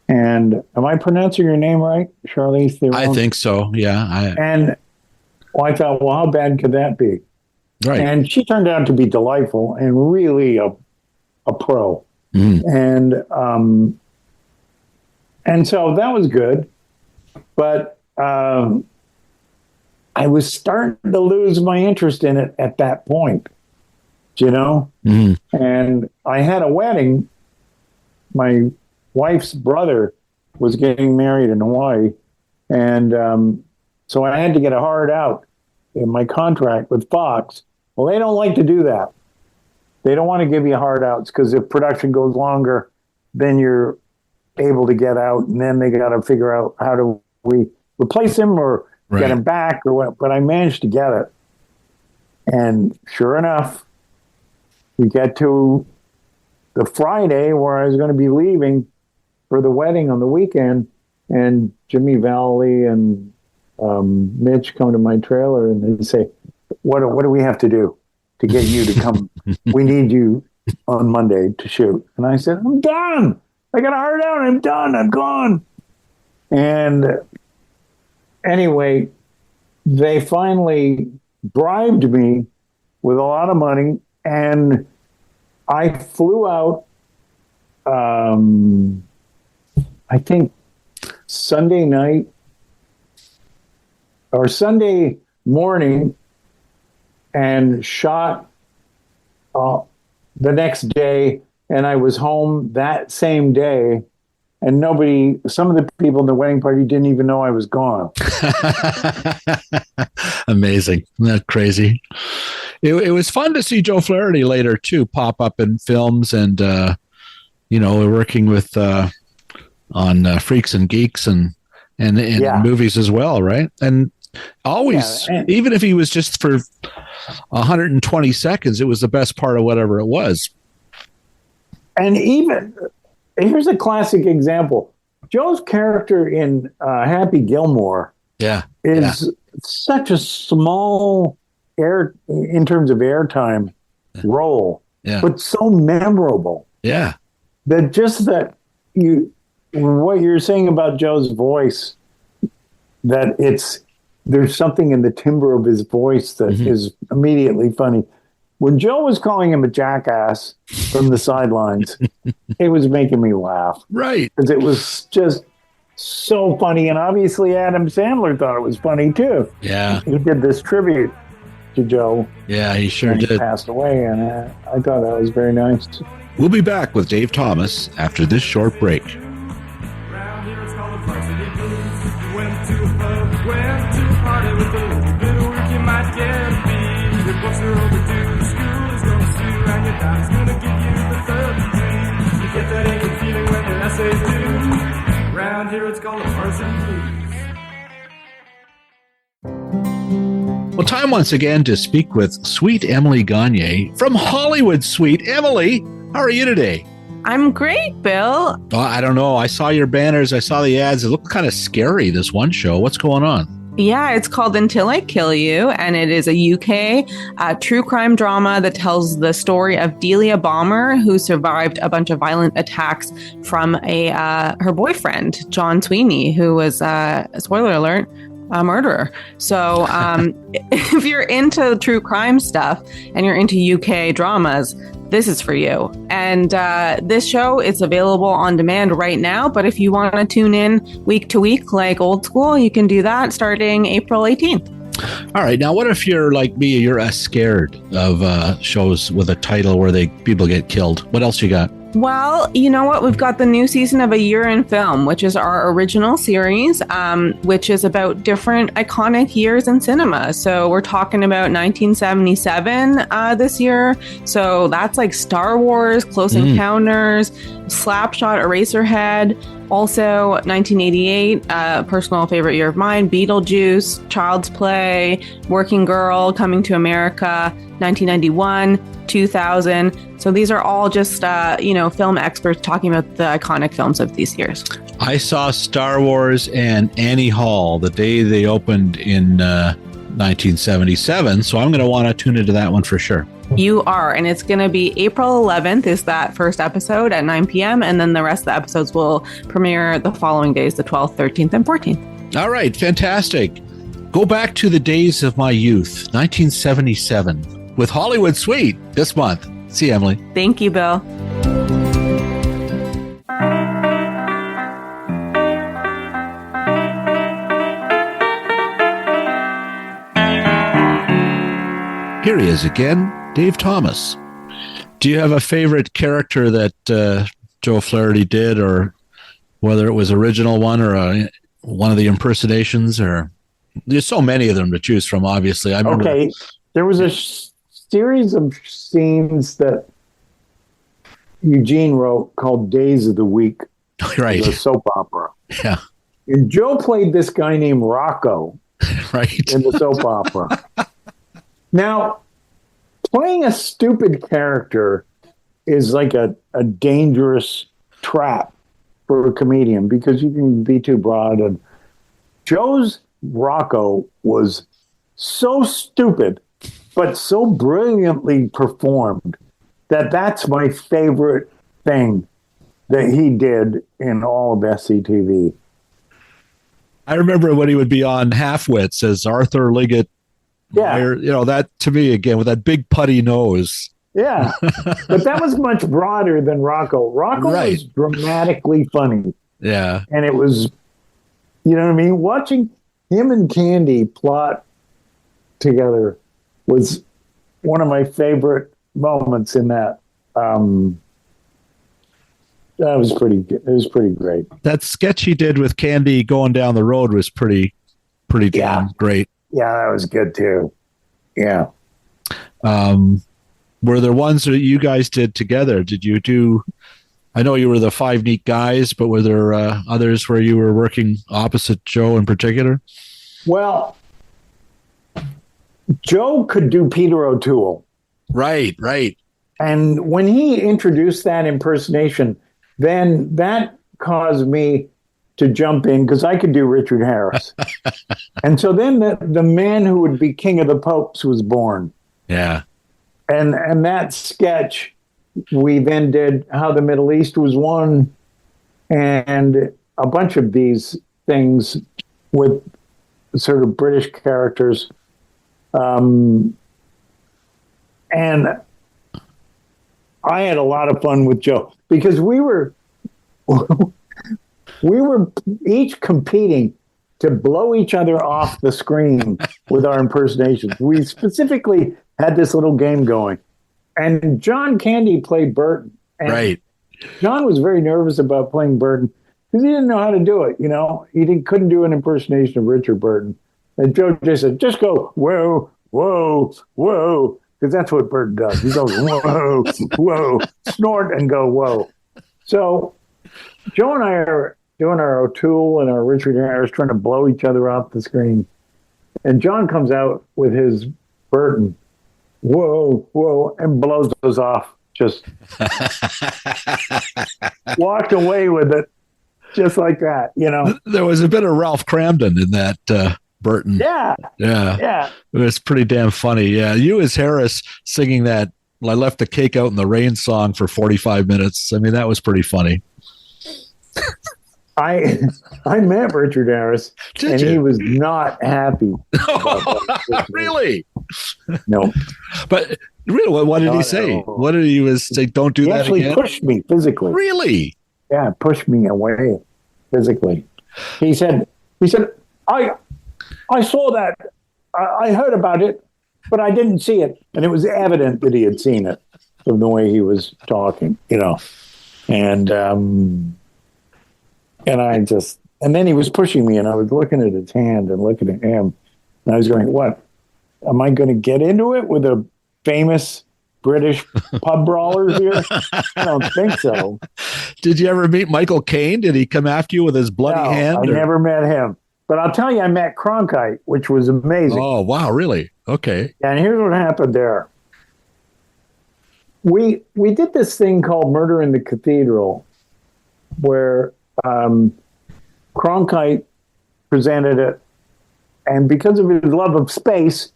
And am I pronouncing your name right? Charlize Theron? I think so, yeah. I thought, well, how bad could that be? Right. And she turned out to be delightful and really a pro. And so that was good. But I was starting to lose my interest in it at that point. And I had a wedding. My wife's brother was getting married in Hawaii. And so I had to get a hard out in my contract with Fox. Well, they don't like to do that. They don't want to give you hard outs because if production goes longer, then you're able to get out. And then they got to figure out how do we replace him or get him back or what. But I managed to get it. And sure enough, we get to the Friday where I was going to be leaving for the wedding on the weekend, and Jimmy Valley and Mitch come to my trailer and they say, what do we have to do to get you to come? We need you on Monday to shoot. And I said, I'm done. I got a hard out. I'm done. I'm gone. And anyway, they finally bribed me with a lot of money, and I flew out, I think Sunday night or Sunday morning, and shot the next day. And I was home that same day, and some of the people in the wedding party didn't even know I was gone. Amazing. Isn't that crazy? It was fun to see Joe Flaherty later too pop up in films, and we're working with on Freaks and Geeks and movies as well, right? And always, even if he was just for 120 seconds, it was the best part of whatever it was. And even here's a classic example: Joe's character in Happy Gilmore, is such a small in terms of airtime role, but so memorable. Yeah, that what you're saying about Joe's voice, that there's something in the timbre of his voice that is immediately funny. When Joe was calling him a jackass from the sidelines, it was making me laugh. Right, because it was just so funny, and obviously Adam Sandler thought it was funny too. Yeah, he did this tribute to Joe. Yeah, he sure did. He passed away, and I thought that was very nice. We'll be back with Dave Thomas after this short break. Around here it's called a person blues. Well, time once again to speak with Sweet Emily Gagne from Hollywood. Sweet Emily, how are you today? I'm great, Bill. Oh, I don't know. I saw your banners. I saw the ads. It looked kind of scary, this one show. What's going on? Yeah, it's called Until I Kill You, and it is a UK true crime drama that tells the story of Delia Balmer, who survived a bunch of violent attacks from her boyfriend, John Sweeney, who was, spoiler alert, a murderer. So if you're into true crime stuff and you're into UK dramas, this is for you. And this show is available on demand right now. But if you want to tune in week to week like old school, you can do that starting April 18th. All right. Now, what if you're like me, you're scared of shows with a title where people get killed? What else you got? Well, you know what? We've got the new season of A Year in Film, which is our original series, which is about different iconic years in cinema. So we're talking about 1977 this year. So that's like Star Wars, Close Encounters, Slapshot, Eraserhead. Also, 1988, personal favorite year of mine, Beetlejuice, Child's Play, Working Girl, Coming to America, 1991, 2000. So these are all just, film experts talking about the iconic films of these years. I saw Star Wars and Annie Hall the day they opened in 1977. So I'm going to want to tune into that one for sure. You are. And it's going to be April 11th is that first episode at 9 p.m. And then the rest of the episodes will premiere the following days, the 12th, 13th, and 14th. All right. Fantastic. Go back to the days of my youth, 1977, with Hollywood Suite this month. See you, Emily. Thank you, Bill. Here he is again, Dave Thomas. Do you have a favorite character that Joe Flaherty did, or whether it was original one or one of the impersonations? Or there's so many of them to choose from, obviously. Okay, there was a series of scenes that Eugene wrote called Days of the Week. Right. The soap opera. Yeah. And Joe played this guy named Rocco. Right. In the soap opera. Now, playing a stupid character is like a dangerous trap for a comedian because you can be too broad. And Joe's Rocco was so stupid, but so brilliantly performed that that's my favorite thing that he did in all of SCTV. I remember when he would be on Half-Wits as Arthur Liggett. Yeah. That to me, again, with that big putty nose. Yeah. But that was much broader than Rocco. Rocco was dramatically funny. Yeah. And it was, you know what I mean? Watching him and Candy plot together was one of my favorite moments in that. That was pretty good. It was pretty great. That sketch he did with Candy going down the road was pretty damn great. Yeah, that was good too. Yeah. Were there ones that you guys did together? Did you do? I know you were the Five Neat Guys, but were there others where you were working opposite Joe in particular? Well, Joe could do Peter O'Toole. Right. And when he introduced that impersonation, then that caused me to jump in because I could do Richard Harris. And so then the man who would be King of the Popes was born. Yeah. And that sketch, we then did How the Middle East Was Won and a bunch of these things with sort of British characters. And I had a lot of fun with Joe because we were each competing to blow each other off the screen with our impersonations. We specifically had this little game going. And John Candy played Burton. And right. John was very nervous about playing Burton because he didn't know how to do it, you know. He couldn't do an impersonation of Richard Burton. And Joe just said, just go, whoa, whoa, whoa, because that's what Burton does. He goes, whoa, whoa, snort and go, whoa. So Joe and I are doing our O'Toole and our Richard Harris trying to blow each other off the screen. And John comes out with his Burton, whoa, whoa, and blows us off. Just walked away with it just like that, you know. There was a bit of Ralph Cramden in that Burton. Yeah. It was pretty damn funny. Yeah, you as Harris singing that I Left the Cake Out in the Rain song for 45 minutes. I mean, that was pretty funny. I met Richard Harris, and he was not happy. Really? No. But really, what did he say? What did he say? Don't do that again? He actually pushed me physically. Really? Yeah, pushed me away physically. He said, I saw that. I heard about it, but I didn't see it. And it was evident that he had seen it from the way he was talking, you know. And and then he was pushing me, and I was looking at his hand and looking at him, and I was going, "What? Am I going to get into it with a famous British pub brawler here? I don't think so." Did you ever meet Michael Caine? Did he come after you with his bloody hand? I never met him. But I'll tell you, I met Cronkite, which was amazing. Oh, wow, really? Okay. And here's what happened there. We did this thing called Murder in the Cathedral, where Cronkite presented it, and because of his love of space,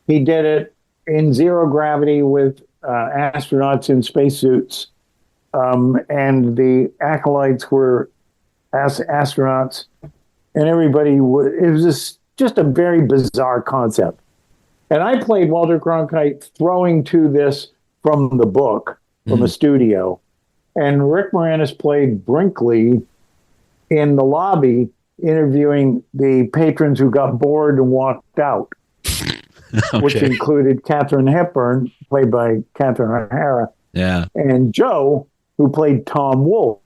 he did it in zero gravity with astronauts in spacesuits, and the acolytes were astronauts, and everybody it was just a very bizarre concept. And I played Walter Cronkite throwing to this from the book, from a studio, and Rick Moranis played Brinkley in the lobby interviewing the patrons who got bored and walked out. Okay. Which included Katharine Hepburn, played by Catherine O'Hara, and Joe, who played Tom Wolfe,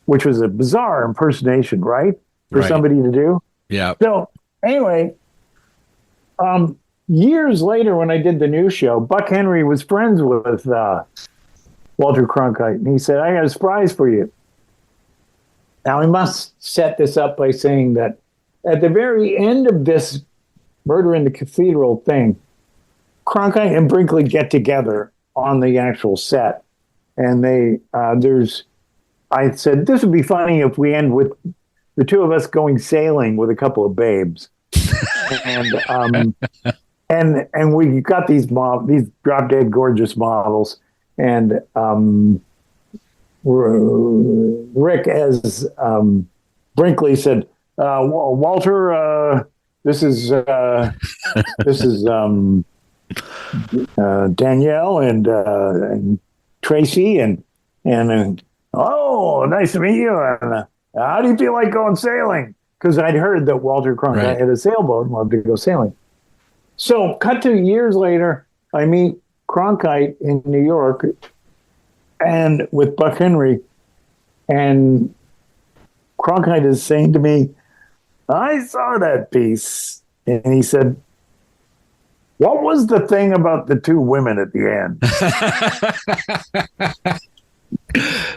which was a bizarre impersonation, right, for somebody to do. Yeah. So anyway, years later, when I did the new show, Buck Henry was friends with Walter Cronkite, and he said, "I got a surprise for you." Now, I must set this up by saying that at the very end of this Murder in the Cathedral thing, Cronkite and Brinkley get together on the actual set. And I said, this would be funny if we end with the two of us going sailing with a couple of babes. and we got these drop dead gorgeous models. And Rick, as Brinkley, said, Walter, this is Danielle and Tracy and oh, nice to meet you. And how do you feel like going sailing? Because I'd heard that Walter Cronkite had a sailboat and wanted to go sailing. So, cut to years later, I meet Cronkite in New York and with Buck Henry, and Cronkite is saying to me, "I saw that piece." And he said, "What was the thing about the two women at the end?"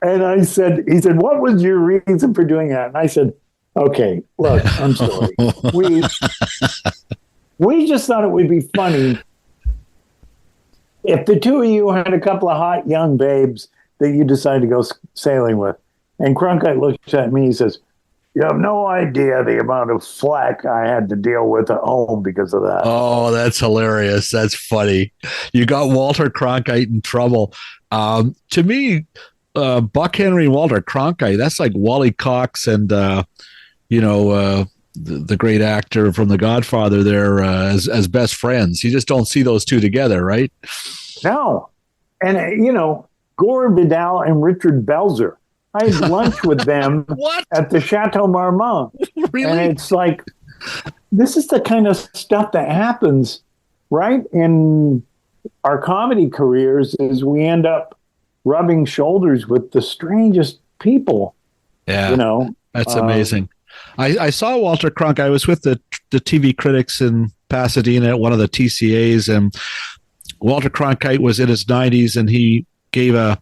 And he said, "What was your reason for doing that?" And I said, "Okay, look, I'm sorry. We just thought it would be funny if the two of you had a couple of hot young babes that you decided to go sailing with." And Cronkite looks at me, he says, "You have no idea the amount of flack I had to deal with at home because of that." Oh, that's hilarious. That's funny. You got Walter Cronkite in trouble. To me, Buck Henry and Walter Cronkite, that's like Wally Cox and, the great actor from The Godfather there as best friends. You just don't see those two together, right? No. And, Gore Vidal and Richard Belzer. I had lunch with them at the Chateau Marmont. Really? And it's like, this is the kind of stuff that happens, right, in our comedy careers, is we end up rubbing shoulders with the strangest people. Yeah. That's amazing. I saw Walter Cronkite. I was with the TV critics in Pasadena at one of the TCAs, and Walter Cronkite was in his 90s, and he gave it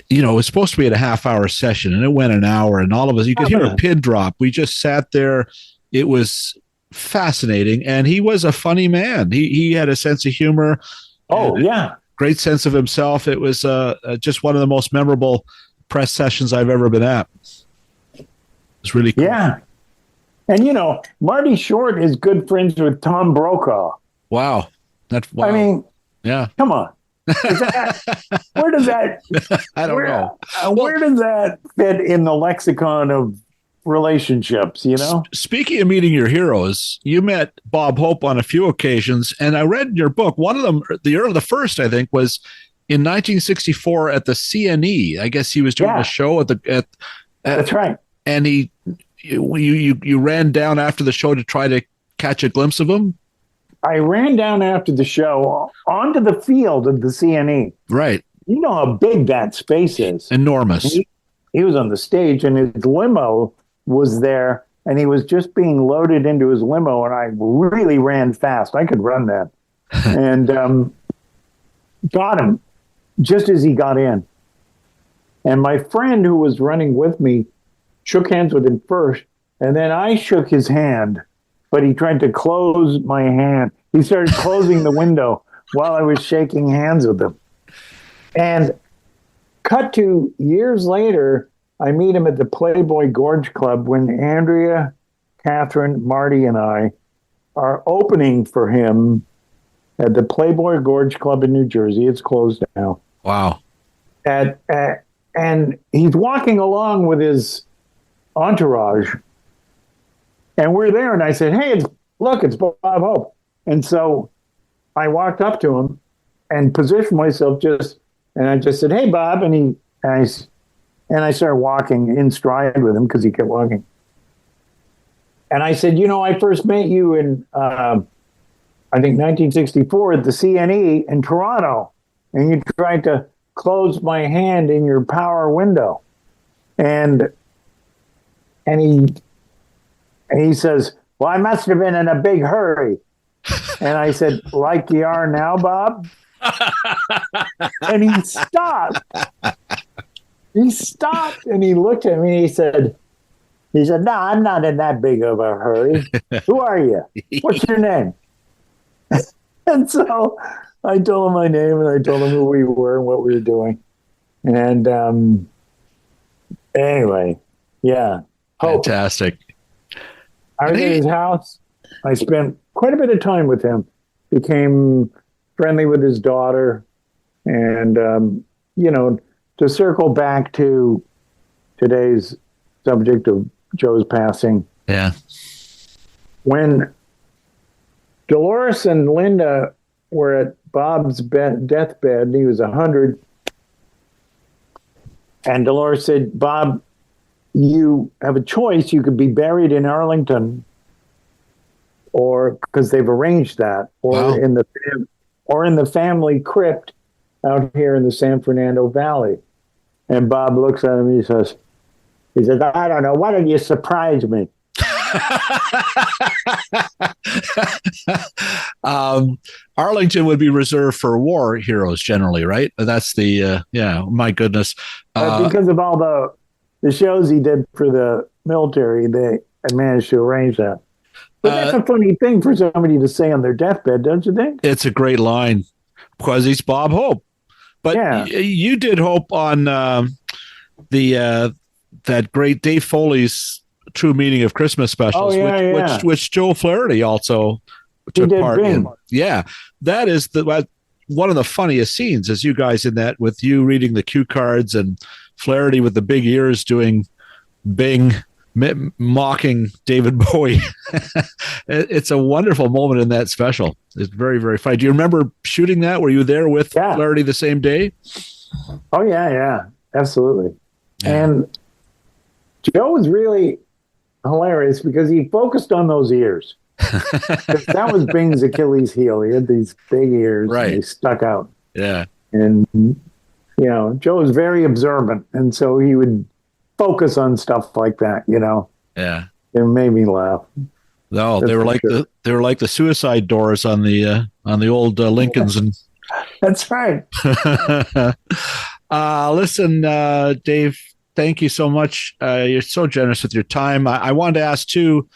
was supposed to be at a half-hour session, and it went an hour, and all of us, you could hear a pin drop. We just sat there. It was fascinating, and he was a funny man. He had a sense of humor. Oh, yeah. Great sense of himself. It was just one of the most memorable press sessions I've ever been at. It's really cool. Yeah. And, Marty Short is good friends with Tom Brokaw. Wow. I mean, yeah. Come on. Where does that? I don't know. Where does that fit in the lexicon of relationships? Speaking of meeting your heroes, you met Bob Hope on a few occasions, and I read in your book one of them. The first, I think, was in 1964 at the CNE. I guess he was doing a show at. That's right. And you ran down after the show to try to catch a glimpse of him. I ran down after the show onto the field of the CNE. Right. You know how big that space is. Enormous. He was on the stage, and his limo was there, and he was just being loaded into his limo, and I really ran fast. I could run that. And got him just as he got in. And my friend who was running with me shook hands with him first, and then I shook his hand, but he tried to close my hand. He started closing the window while I was shaking hands with him. And cut to years later, I meet him at the Playboy Gorge Club when Andrea, Catherine, Marty, and I are opening for him at the Playboy Gorge Club in New Jersey. It's closed now. Wow. And he's walking along with his entourage. And we're there, and I said, hey, it's Bob Hope. And so I walked up to him and positioned myself and I just said, hey, Bob. And I started walking in stride with him because he kept walking. And I said, I first met you in, I think, 1964 at the CNE in Toronto. And you tried to close my hand in your power window. And he says, well, I must have been in a big hurry. And I said, like you are now, Bob? And he stopped. He stopped and he looked at me and he said, no, I'm not in that big of a hurry. Who are you? What's your name? And so I told him my name and I told him who we were and what we were doing. And anyway, yeah. Hope. Fantastic. I was at his house. I spent quite a bit of time with him. Became friendly with his daughter. And, to circle back to today's subject of Joe's passing. Yeah. When Dolores and Linda were at Bob's deathbed, he was 100. And Dolores said, Bob, you have a choice. You could be buried in Arlington, or because they've arranged that, or in the family crypt out here in the San Fernando Valley. And Bob looks at him and he says, I don't know. Why don't you surprise me? Arlington would be reserved for war heroes generally, right? That's the, my goodness. Because of all the shows he did for the military, they managed to arrange that. But that's a funny thing for somebody to say on their deathbed, don't you think? It's a great line because he's Bob Hope. But you did Hope on that great Dave Foley's True Meaning of Christmas specials, which Joe Flaherty also took part in. Yeah, that is one of the funniest scenes is you guys in that with you reading the cue cards and Flaherty with the big ears doing Bing mocking David Bowie. It's a wonderful moment in that special. It's very, very funny. Do you remember shooting that? Were you there with Flaherty the same day? Oh, yeah, absolutely. Yeah. And Joe was really hilarious because he focused on those ears. That was Bing's Achilles heel. He had these big ears. Right. And they stuck out. Yeah. And, Joe was very observant. And so he would focus on stuff like that, Yeah. It made me laugh. No, they were like the suicide doors on the old Lincolns, and that's right. Listen, Dave, thank you so much. You're so generous with your time. I wanted to ask too.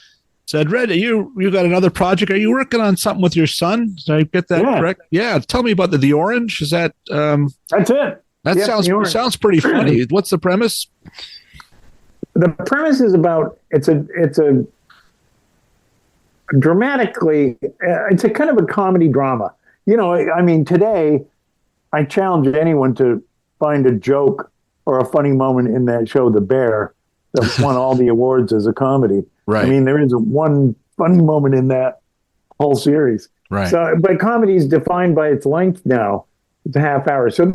So I'd read you got another project. Are you working on something with your son? Did I get that correct? Yeah. Tell me about the Orange. Is that? That's it. That sounds pretty funny. What's the premise? The premise is about it's a dramatically it's a kind of a comedy drama. Today I challenge anyone to find a joke or a funny moment in that show, The Bear, that won all the awards as a comedy. Right. There isn't one funny moment in that whole series. Right. So, but comedy is defined by its length now. It's a half hour. So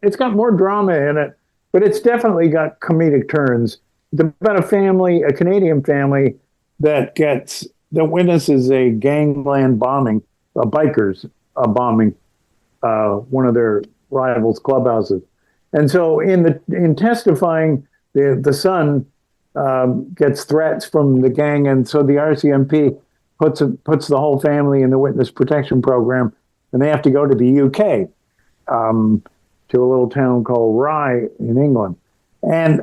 it's got more drama in it, but it's definitely got comedic turns. It's about a Canadian family that witnesses a gangland bombing, bikers bombing one of their rivals clubhouses. And so in testifying, the son gets threats from the gang, and so the RCMP puts the whole family in the witness protection program, and they have to go to the UK, to a little town called Rye in England. And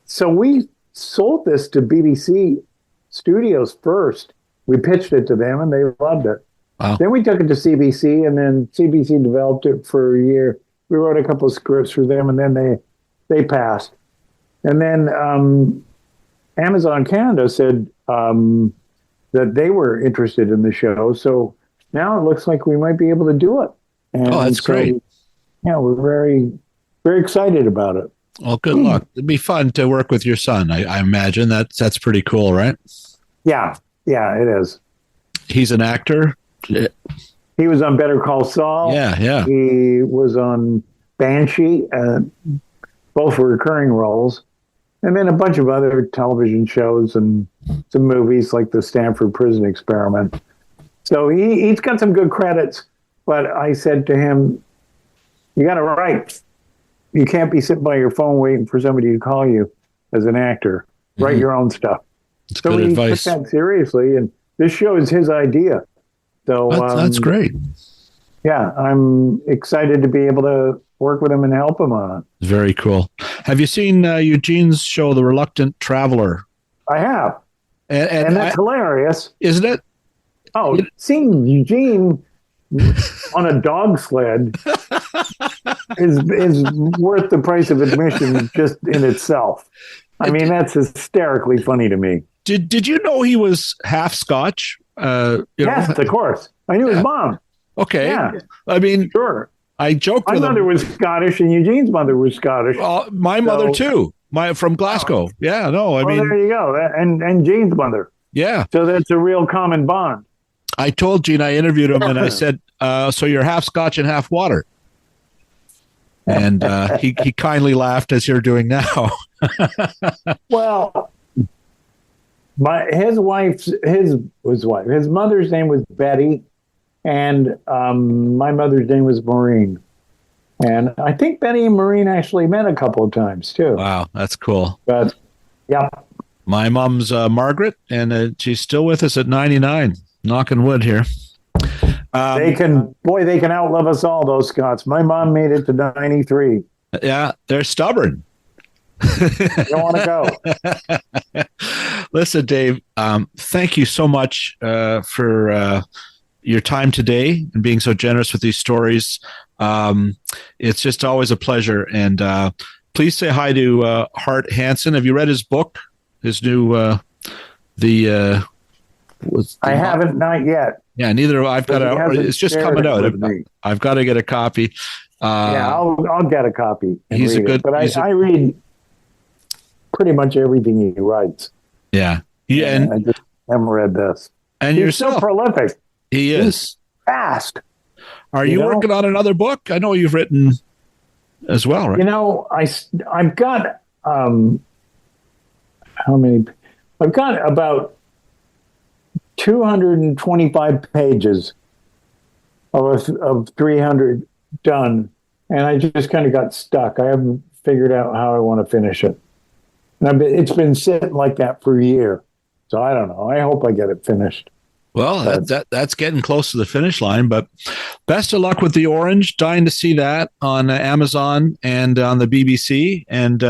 so we sold this to BBC Studios first. We pitched it to them, and they loved it. Wow. Then we took it to CBC, and then CBC developed it for a year. We wrote a couple of scripts for them, and then they passed. And then Amazon Canada said that they were interested in the show. So now it looks like we might be able to do it. And that's great. Yeah, we're very, very excited about it. Well, good luck. It'd be fun to work with your son. I imagine that's pretty cool, right? Yeah, it is. He's an actor. He was on Better Call Saul. Yeah. He was on Banshee, both were recurring roles. And then a bunch of other television shows and some movies like the Stanford Prison Experiment. So he's got some good credits, but I said to him, you got to write. You can't be sitting by your phone waiting for somebody to call you as an actor. Write your own stuff. That's so good he advice. took that seriously, and this show is his idea. So that's great. Yeah, I'm excited to be able to work with him and help him on it. Very cool. Have you seen Eugene's show, The Reluctant Traveler? I have. And that's hilarious. Isn't it? Oh, seeing Eugene on a dog sled is worth the price of admission just in itself. I mean, that's hysterically funny to me. Did you know he was half Scotch? Yes, of course. I knew his mom. Okay. Yeah. I mean, sure. I joked with him. My mother was Scottish, and Eugene's mother was Scottish. My mother too. From Glasgow. Yeah. No. I mean, there you go. And Gene's mother. Yeah. So that's a real common bond. I told Gene, I interviewed him, and I said, "So you're half Scotch and half water." And he kindly laughed, as you're doing now. Well, his mother's name was Betty, and my mother's name was Maureen. And I think Betty and Maureen actually met a couple of times too. Wow, that's cool. But yeah, my mom's Margaret, and she's still with us at 99. Knocking wood here. They can outlive us all, those Scots. My mom made it to 93. Yeah, they're stubborn. Don't want to go. Listen, Dave, thank you so much for your time today and being so generous with these stories. It's just always a pleasure. And please say hi to Hart Hansen. Have you read his book? His new I haven't, not yet. Yeah, neither have I. I've got it's just coming out. I've got to get a copy. Yeah, I'll get a copy. He's a good, but I read pretty much everything he writes. Yeah. And I just haven't read this. And he's so prolific. He is. He's fast. Are you working on another book? I know you've written as well, right? You know, I've got how many? I've got about 225 pages of 300 done, and I just kind of got stuck. I haven't figured out how I want to finish it. And it's been sitting like that for a year. So I don't know. I hope I get it finished. Well, that's getting close to the finish line, but best of luck with The Orange. Dying to see that on Amazon and on the BBC. And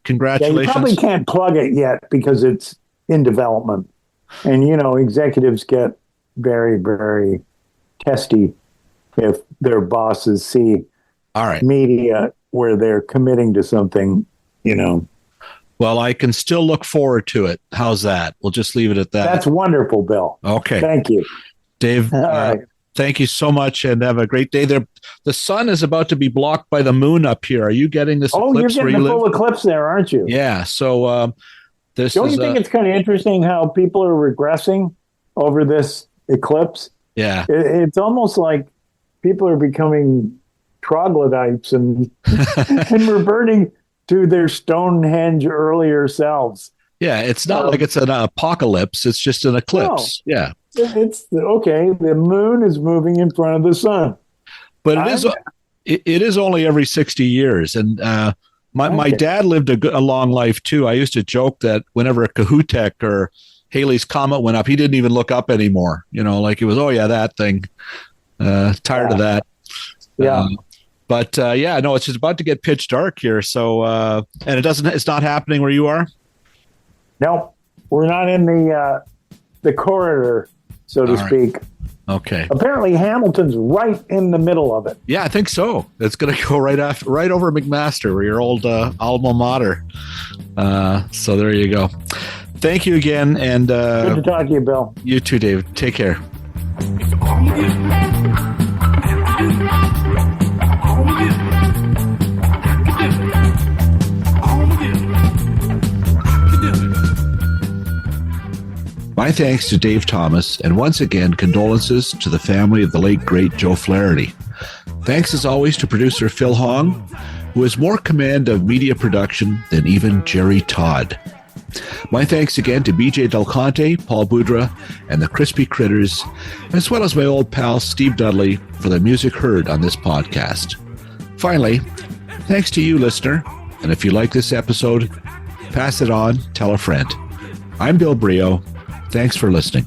congratulations. Yeah, you probably can't plug it yet because it's in development. And, you know, executives get very, very testy if their bosses see media where they're committing to something, you know. Well, I can still look forward to it. How's that? We'll just leave it at that. That's wonderful, Bill. Okay. Thank you. Dave, thank you so much, and have a great day. The sun is about to be blocked by the moon up here. Are you getting this eclipse? You're getting the full eclipse there, aren't you? Yeah, so... Don't you think it's kind of interesting how people are regressing over this eclipse? Yeah. It's almost like people are becoming troglodytes and reverting to their Stonehenge earlier selves. Yeah, it's not like it's an apocalypse. It's just an eclipse. No, yeah. It's okay. The moon is moving in front of the sun. But It is only every 60 years. And my dad lived a long life, too. I used to joke that whenever a Kahutek or Halley's Comet went up, he didn't even look up anymore. Like it was, oh, yeah, that thing. Tired of that. Yeah. No, it's just about to get pitch dark here. So, and it's not happening where you are? No, we're not in the corridor, so to speak. Okay. Apparently, Hamilton's right in the middle of it. Yeah, I think so. It's going to go right over McMaster, where your old alma mater. So there you go. Thank you again, and good to talk to you, Bill. You too, David. Take care. My thanks to Dave Thomas, and once again, condolences to the family of the late, great Joe Flaherty. Thanks as always to producer Phil Hong, who has more command of media production than even Jerry Todd. My thanks again to BJ Del Conte, Paul Boudra, and the Crispy Critters, as well as my old pal Steve Dudley for the music heard on this podcast. Finally, thanks to you, listener, and if you like this episode, pass it on, tell a friend. I'm Bill Brio. Thanks for listening.